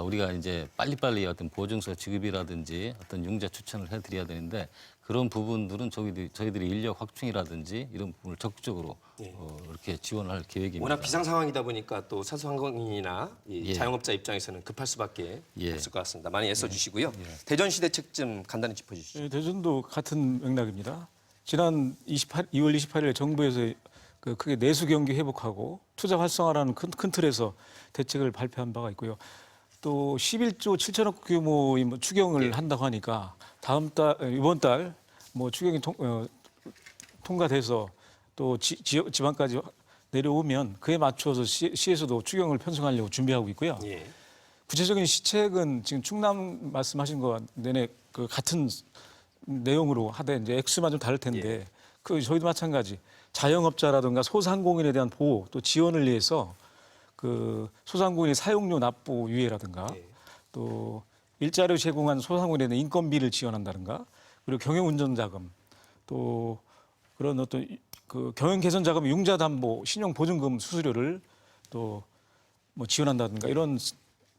우리가 이제 빨리빨리 어떤 보증서 지급이라든지 어떤 융자 추천을 해드려야 되는데 그런 부분들은 저희들이 인력 확충이라든지 이런 부분을 적극적으로 이렇게 지원을 할 계획입니다. 워낙 비상 상황이다 보니까 또 소상공인이나 이 자영업자 입장에서는 급할 수밖에 없을 것 같습니다. 많이 애써주시고요. 대전시 대책 좀 간단히 짚어주시죠. 네, 대전도 같은 맥락입니다. 지난 2월 28일 정부에서 그 크게 내수 경기 회복하고 투자 활성화라는 큰 틀에서 대책을 발표한 바가 있고요. 또 11조 7천억 규모의 뭐 추경을 한다고 하니까 이번 달 뭐 추경이 통과돼서 또 지방까지 내려오면 그에 맞춰서 시에서도 추경을 편성하려고 준비하고 있고요. 구체적인 시책은 지금 충남 말씀하신 것 내내 그 같은 내용으로 하되 이제 액수만 좀 다를 텐데 그 저희도 마찬가지 자영업자라든가 소상공인에 대한 보호 또 지원을 위해서 그 소상공인 사용료 납부 유예라든가 또 일자리 제공한 소상공인에 대한 인건비를 지원한다든가 그리고 경영운전 자금 또 그런 어떤 그 경영 개선 자금 융자 담보 신용 보증금 수수료를 또 뭐 지원한다든가 이런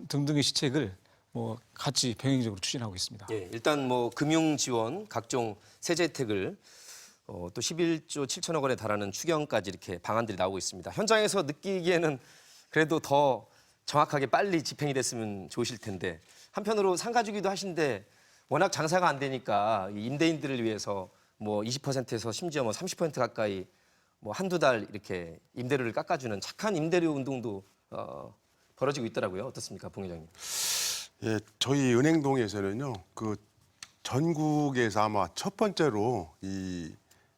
등등의 시책을 뭐 같이 병행적으로 추진하고 있습니다. 일단 뭐 금융 지원, 각종 세제 혜택을 또 11조 7천억 원에 달하는 추경까지 이렇게 방안들이 나오고 있습니다. 현장에서 느끼기에는 그래도 더 정확하게 빨리 집행이 됐으면 좋으실 텐데 한편으로 상가주기도 하신데 워낙 장사가 안 되니까 이 임대인들을 위해서 뭐 20%에서 심지어 뭐 30% 가까이 뭐 한두 달 이렇게 임대료를 깎아주는 착한 임대료 운동도 벌어지고 있더라고요. 어떻습니까, 봉 회장님? 예, 저희 은행동에서는요, 그 전국에서 아마 첫 번째로 이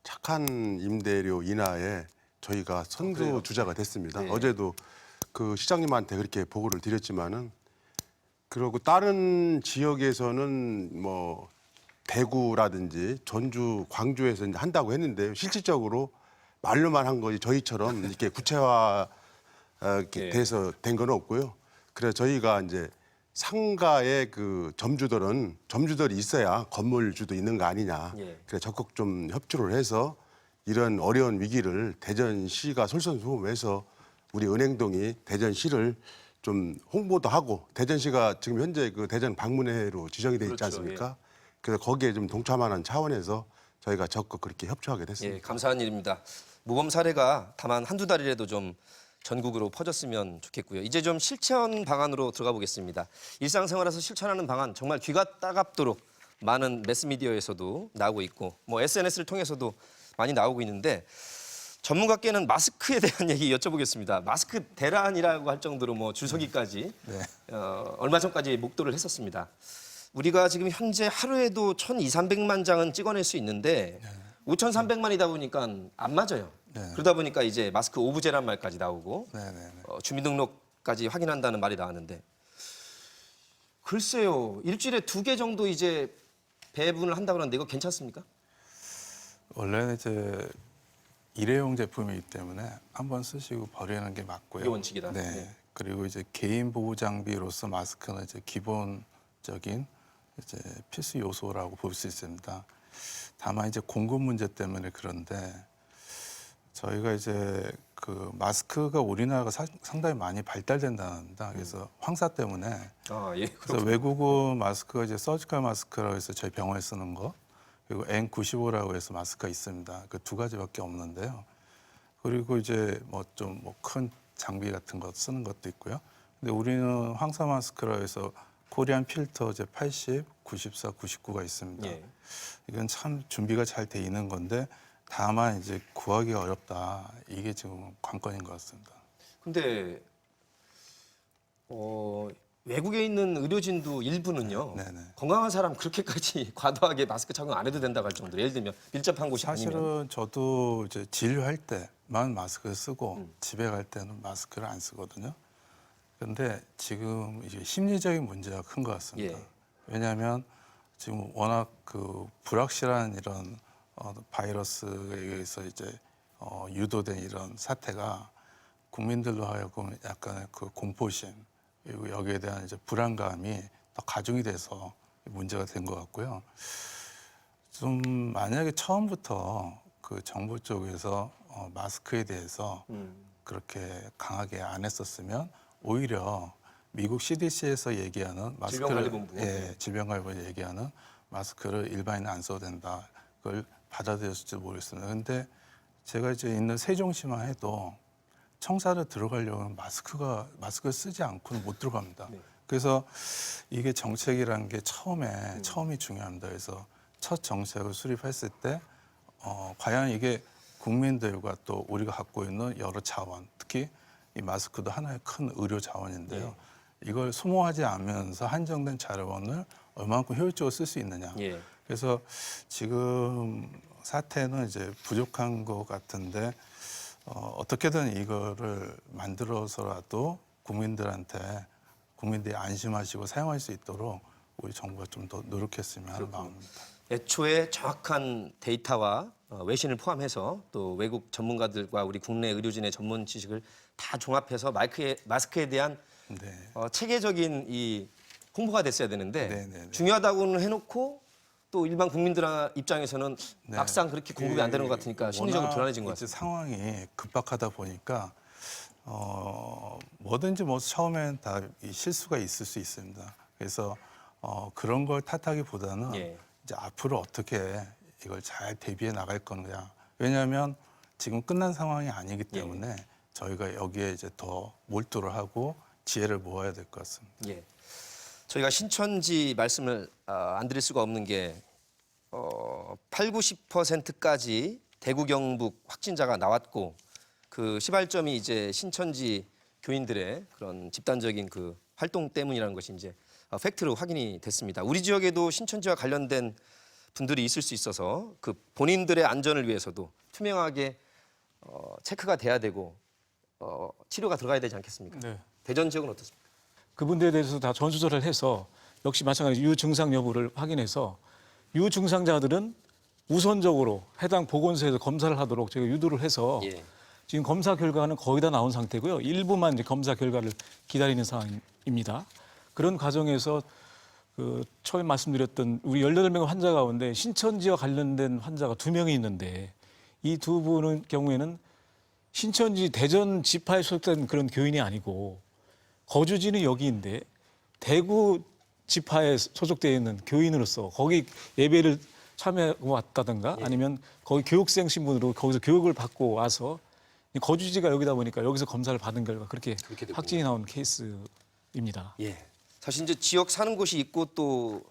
착한 임대료 인하에 저희가 선두 주자가 됐습니다. 어제도 그 시장님한테 그렇게 보고를 드렸지만은 그리고 다른 지역에서는 뭐 대구라든지 전주, 광주에서 이제 한다고 했는데 실질적으로 말로만 한 거지 저희처럼 이렇게 구체화 이렇게 돼서 된 건 없고요. 그래서 저희가 이제 상가의 그 점주들이 있어야 건물주도 있는 거 아니냐. 예. 그래 적극 좀 협조를 해서 이런 어려운 위기를 대전시가 솔선수범해서 우리 은행동이 대전시를 좀 홍보도 하고 대전시가 지금 현재 그 대전 방문회로 지정이 돼 있지 그렇죠, 않습니까? 그래서 거기에 좀 동참하는 차원에서 저희가 적극 그렇게 협조하게 됐습니다. 예, 감사한 일입니다. 모범 사례가 다만 한두 달이라도 좀 전국으로 퍼졌으면 좋겠고요. 이제 좀 실천 방안으로 들어가 보겠습니다. 일상생활에서 실천하는 방안 정말 귀가 따갑도록 많은 매스미디어에서도 나오고 있고 뭐 SNS를 통해서도 많이 나오고 있는데 전문가께는 마스크에 대한 얘기 여쭤보겠습니다. 마스크 대란이라고 할 정도로 뭐 줄서기까지 얼마 전까지 목도를 했었습니다. 우리가 지금 현재 하루에도 1,200~1,300만 장은 찍어낼 수 있는데 5,300만이다 보니까 안 맞아요. 네. 그러다 보니까 이제 마스크 오브제란 말까지 나오고 네네네. 주민등록까지 확인한다는 말이 나왔는데 글쎄요. 일주일에 2개 정도 이제 배분을 한다고 하는데 이거 괜찮습니까? 원래는 이제 일회용 제품이기 때문에 한번 쓰시고 버리는 게 맞고요. 이게 원칙이다. 네. 네. 그리고 이제 개인 보호 장비로서 마스크는 이제 기본적인 이제 필수 요소라고 볼 수 있습니다. 다만 이제 공급 문제 때문에 그런데 저희가 이제 그 마스크가 우리나라가 상당히 많이 발달된답니다. 그래서 황사 때문에 아, 예. 그래서 외국어 마스크가 이제 서지컬 마스크라고 해서 저희 병원에 쓰는 거 그리고 N95라고 해서 마스크가 있습니다. 그 두 가지밖에 없는데요. 그리고 이제 뭐 좀 뭐 큰 장비 같은 거 쓰는 것도 있고요. 근데 우리는 황사 마스크라 해서 코리안 필터 이제 80, 94, 99가 있습니다. 예. 이건 참 준비가 잘 돼 있는 건데 다만 이제 구하기가 어렵다. 이게 지금 관건인 것 같습니다. 근데 외국에 있는 의료진도 일부는요. 네네. 건강한 사람 그렇게까지 과도하게 마스크 착용 안 해도 된다고 할 정도로 예를 들면 밀접한 곳이 아니면 사실은 저도 이제 진료할 때만 마스크를 쓰고 집에 갈 때는 마스크를 안 쓰거든요. 그런데 지금 이제 심리적인 문제가 큰 것 같습니다. 예. 왜냐하면 지금 워낙 그 불확실한 이런 바이러스에 의해서 이제 유도된 이런 사태가 국민들로 하여금 약간의 그 공포심 그리고 여기에 대한 이제 불안감이 더 가중이 돼서 문제가 된 것 같고요. 좀 만약에 처음부터 그 정부 쪽에서 마스크에 대해서 그렇게 강하게 안 했었으면 오히려 미국 CDC에서 얘기하는 마스크를 질병관리본부. 예, 질병관리본부 얘기하는 마스크를 일반인은 안 써도 된다. 그걸 받아들였을지 모르겠습니다. 근데 제가 이제 있는 세종시만 해도 청사를 들어가려면 마스크를 쓰지 않고는 못 들어갑니다. 네. 그래서 이게 정책이라는 게 처음이 중요합니다. 그래서 첫 정책을 수립했을 때 과연 이게 국민들과 또 우리가 갖고 있는 여러 자원, 특히 이 마스크도 하나의 큰 의료 자원인데요. 네. 이걸 소모하지 않으면서 한정된 자원을 얼마만큼 효율적으로 쓸 수 있느냐. 예. 그래서 지금 사태는 이제 부족한 것 같은데 어떻게든 이거를 만들어서라도 국민들이 안심하시고 사용할 수 있도록 우리 정부가 좀 더 노력했으면 하는 마음입니다. 애초에 정확한 데이터와 외신을 포함해서 또 외국 전문가들과 우리 국내 의료진의 전문 지식을 다 종합해서 마스크에 대한 네. 체계적인 이 홍보가 됐어야 되는데 네네네. 중요하다고는 해놓고 또 일반 국민들 입장에서는 네. 막상 그렇게 공급이 안 되는 것 같으니까 심리적으로 워낙 불안해진 것 이제 같습니다. 상황이 급박하다 보니까 뭐든지 뭐 처음엔 다 이 실수가 있을 수 있습니다. 그래서 그런 걸 탓하기보다는 예. 이제 앞으로 어떻게 이걸 잘 대비해 나갈 거냐. 왜냐하면 지금 끝난 상황이 아니기 때문에 저희가 여기에 이제 더 몰두를 하고 지혜를 모아야 될 것 같습니다. 예. 저희가 신천지 말씀을 안 드릴 수가 없는 게 80~90%까지 대구 경북 확진자가 나왔고 그 시발점이 이제 신천지 교인들의 그런 집단적인 그 활동 때문이라는 것이 이제 팩트로 확인이 됐습니다. 우리 지역에도 신천지와 관련된 분들이 있을 수 있어서 그 본인들의 안전을 위해서도 투명하게 체크가 돼야 되고 치료가 들어가야 되지 않겠습니까? 네. 대전 지역은 어떻습니까? 그분들에 대해서 다 전수조사를 해서 역시 마찬가지 유증상 여부를 확인해서 유증상자들은 우선적으로 해당 보건소에서 검사를 하도록 제가 유도를 해서 예. 지금 검사 결과는 거의 다 나온 상태고요. 일부만 이제 검사 결과를 기다리는 상황입니다. 그런 과정에서 처음에 말씀드렸던 우리 18명 환자 가운데 신천지와 관련된 환자가 2명이 있는데 이 두 분의 경우에는 신천지 대전 지파에 소속된 그런 교인이 아니고 거주지는 여기인데 대구 지파에 소속되어 있는 교인으로서 거기 예배를 참여하고 왔다든가 아니면 거기 교육생 신분으로 거기서 교육을 받고 와서 거주지가 여기다 보니까 여기서 검사를 받은 결과 그렇게 되고. 확진이 나온 케이스입니다. 예. 사실 이제 지역 사는 곳이 있고 또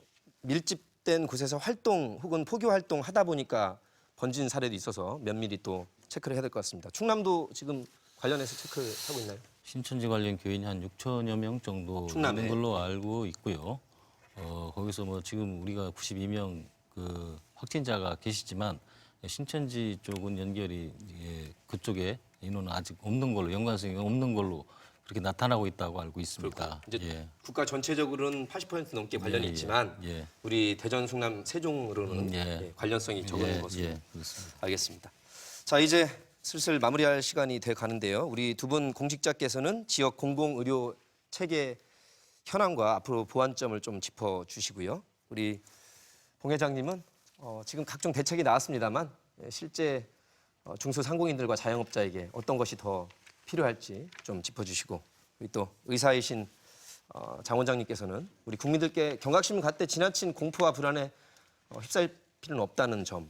밀집된 곳에서 활동 혹은 포교 활동 하다 보니까 번진 사례도 있어서 면밀히 또 체크를 해야 될 것 같습니다. 충남도 지금 관련해서 체크하고 있나요? 신천지 관련 교인이 한 6천여 명 정도 충남에. 있는 걸로 알고 있고요. 거기서 뭐 지금 우리가 92명 그 확진자가 계시지만 신천지 쪽은 연결이 그쪽에 인원은 아직 없는 걸로 연관성이 없는 걸로 그렇게 나타나고 있다고 알고 있습니다. 이제 예. 국가 전체적으로는 80% 넘게 관련이 예, 예, 있지만 예. 우리 대전, 충남, 세종으로는 예. 예, 관련성이 적은 예, 것으로 예, 그렇습니다. 알겠습니다. 자, 이제 슬슬 마무리할 시간이 돼 가는데요. 우리 두 분 공직자께서는 지역 공공의료 체계 현황과 앞으로 보완점을 좀 짚어 주시고요. 우리 봉 회장님은 지금 각종 대책이 나왔습니다만 실제 중소상공인들과 자영업자에게 어떤 것이 더 필요할지 좀 짚어주시고 우리 또 의사이신 장 원장님께서는 우리 국민들께 경각심을 갖되 지나친 공포와 불안에 휩싸일 필요는 없다는 점,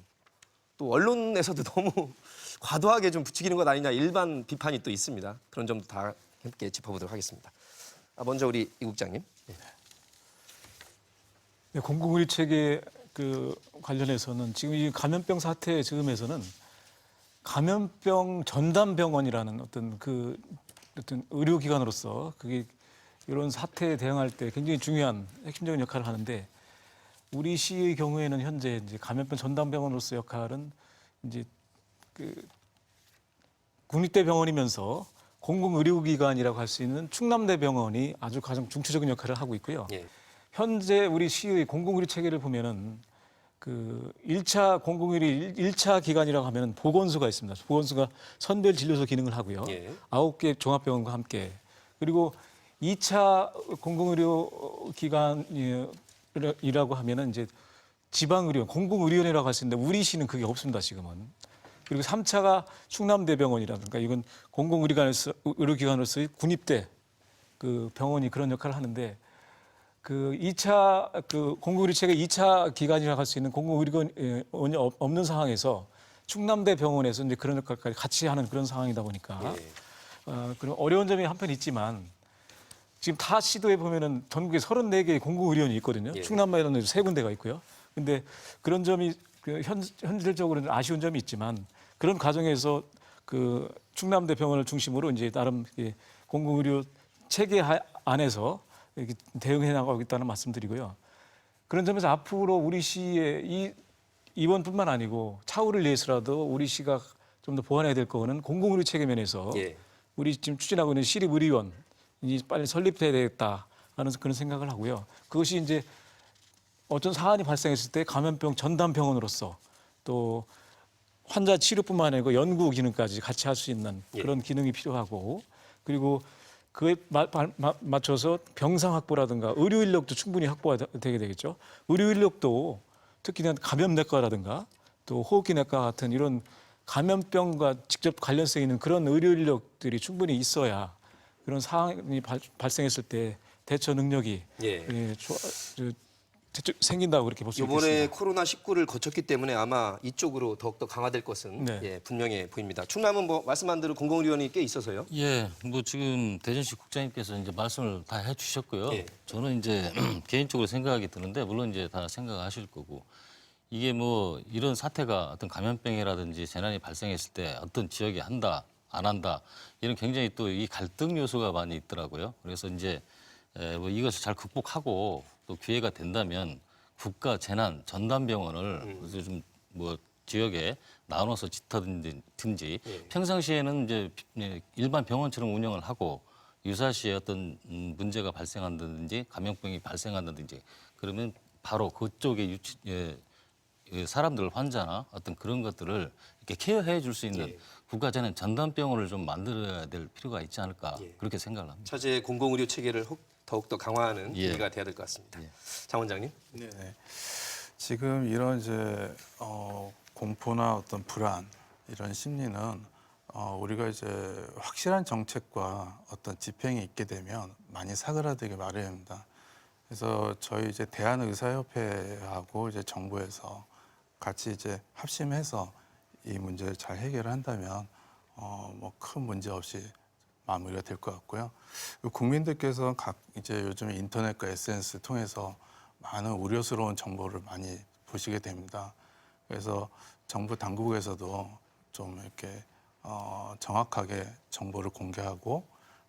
또 언론에서도 너무 과도하게 좀 부추기는 것 아니냐 일반 비판이 또 있습니다. 그런 점도 다 함께 짚어보도록 하겠습니다. 먼저 우리 이 국장님. 네, 공공의료 체계 관련해서는 지금 이 감염병 사태 즈음에서는 감염병 전담병원이라는 어떤 의료기관으로서 그게 이런 사태에 대응할 때 굉장히 중요한 핵심적인 역할을 하는데 우리 시의 경우에는 현재 이제 감염병 전담병원으로서 역할은 이제 국립대 병원이면서 공공의료기관이라고 할 수 있는 충남대병원이 아주 가장 중추적인 역할을 하고 있고요. 예. 현재 우리 시의 공공의료 체계를 보면은 1차 공공의료 1차 기관이라고 하면 보건소가 있습니다. 보건소가 선별 진료소 기능을 하고요. 예. 9개 종합병원과 함께. 그리고 2차 공공의료 기관이라고 하면은 이제 지방의료 공공의료원이라고 할 수 있는데 우리 시는 그게 없습니다, 지금은. 그리고 3차가 충남대병원이라든가 이건 공공의료기관으로서의 군입대 병원이 그런 역할을 하는데 2차 공공의료 체계 2차 기관이라고 할 수 있는 공공의료원이 없는 상황에서 충남대 병원에서 이제 그런 역할까지 같이 하는 그런 상황이다 보니까 그런 어려운 점이 한편 있지만 지금 타 시도에 보면은 전국에 34개의 공공의료원이 있거든요. 예. 충남만 해도 3군데가 있고요. 근데 그런 점이 현실적으로는 아쉬운 점이 있지만 그런 과정에서 충남대 병원을 중심으로 이제 나름 공공의료 체계 안에서 이렇게 대응해 나가고 있다는 말씀드리고요. 그런 점에서 앞으로 우리 시의 이번뿐만 아니고 차후를 위해서라도 우리 시가 좀 더 보완해야 될 거는 공공의료 체계 면에서 예. 우리 지금 추진하고 있는 시립의료원이 빨리 설립돼야 되겠다라는 그런 생각을 하고요. 그것이 이제 어떤 사안이 발생했을 때 감염병 전담병원으로서 또 환자 치료뿐만 아니고 연구 기능까지 같이 할 수 있는 그런 기능이 필요하고 그리고 그에 맞춰서 병상 확보라든가 의료 인력도 충분히 확보가 되게 되겠죠. 의료 인력도 특히 감염내과라든가 또 호흡기내과 같은 이런 감염병과 직접 관련성 있는 그런 의료 인력들이 충분히 있어야 그런 상황이 발생했을 때 대처 능력이 생긴다고 그렇게 볼 수 이번에 있겠습니다. 코로나19를 거쳤기 때문에 아마 이쪽으로 더욱더 강화될 것은 네. 분명해 보입니다. 충남은 뭐 말씀한 대로 공공의료원이 꽤 있어서요. 예, 뭐 지금 대전시 국장님께서 이제 말씀을 다 해주셨고요. 예. 저는 이제 개인적으로 생각이 드는데 물론 이제 다 생각하실 거고 이게 뭐 이런 사태가 어떤 감염병이라든지 재난이 발생했을 때 어떤 지역이 한다 안 한다 이런 굉장히 또 이 갈등 요소가 많이 있더라고요. 그래서 이제 뭐 이것을 잘 극복하고 또 기회가 된다면 국가 재난 전담병원을 좀 뭐 지역에 나눠서 짓든지 평상시에는 이제 일반 병원처럼 운영을 하고 유사시에 어떤 문제가 발생한다든지 감염병이 발생한다든지 그러면 바로 그쪽에 사람들 환자나 어떤 그런 것들을 이렇게 케어해 줄 수 있는 국가 재난 전담병원을 좀 만들어야 될 필요가 있지 않을까 그렇게 생각을 합니다. 차제 공공의료 체계를 더욱더 강화하는 예. 계기가 돼야 될 것 같습니다. 장 원장님. 네. 지금 이런 이제 공포나 어떤 불안 이런 심리는 우리가 이제 확실한 정책과 어떤 집행이 있게 되면 많이 사그라들게 마련입니다. 그래서 저희 이제 대한의사협회하고 이제 정부에서 같이 이제 합심해서 이 문제를 잘 해결한다면 뭐 큰 문제 없이 마무리가 될 것 같고요. 국민들께서 각 이제 요즘 인터넷과 SNS 통해서 많은 우려스러운 정보를 많이 보시게 됩니다. 그래서 정부 당국에서도 좀 이렇게 정확하게 정보를 공개하고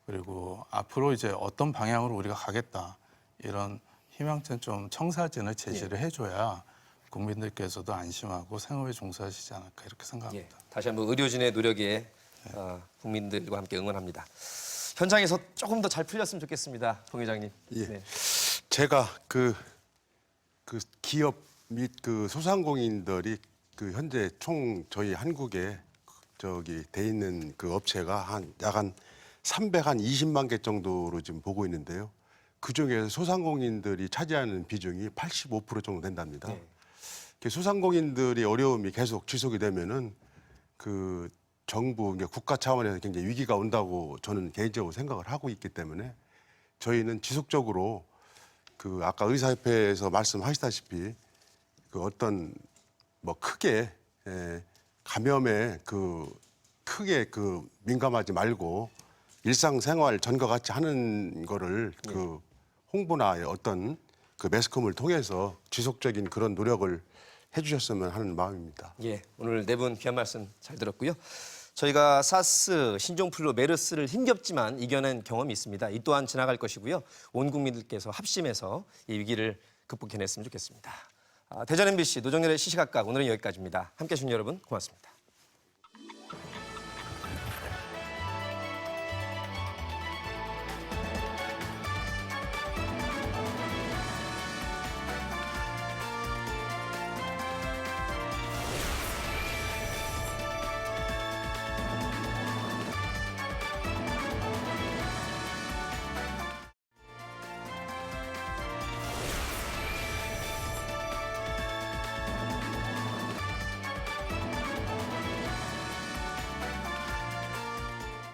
그리고 앞으로 이제 어떤 방향으로 우리가 가겠다 이런 희망찬 좀 청사진을 제시를 해줘야 국민들께서도 안심하고 생업에 종사하시지 않을까 이렇게 생각합니다. 다시 한번 의료진의 노력에 국민들과 함께 응원합니다. 현장에서 조금 더 잘 풀렸으면 좋겠습니다, 동 회장님. 예. 네. 제가 그 기업 및 그 소상공인들이 그 현재 총 저희 한국에 저기 돼 있는 그 업체가 약 한 320만 개 정도로 지금 보고 있는데요. 그 중에 소상공인들이 차지하는 비중이 85% 정도 된답니다. 소상공인들이 어려움이 계속 지속이 되면은 그 정부, 그러니까 국가 차원에서 굉장히 위기가 온다고 저는 개인적으로 생각을 하고 있기 때문에 저희는 지속적으로 그 아까 의사협회에서 말씀하시다시피 그 어떤 뭐 크게 감염에 크게 민감하지 말고 일상생활 전과 같이 하는 거를 그 홍보나 어떤 그 매스컴을 통해서 지속적인 그런 노력을 해주셨으면 하는 마음입니다. 예, 오늘 네 분 귀한 말씀 잘 들었고요. 저희가 사스, 신종플루, 메르스를 힘겹지만 이겨낸 경험이 있습니다. 이 또한 지나갈 것이고요. 온 국민들께서 합심해서 이 위기를 극복해냈으면 좋겠습니다. 대전 MBC 노정열의 시시각각 오늘은 여기까지입니다. 함께해 주신 여러분 고맙습니다.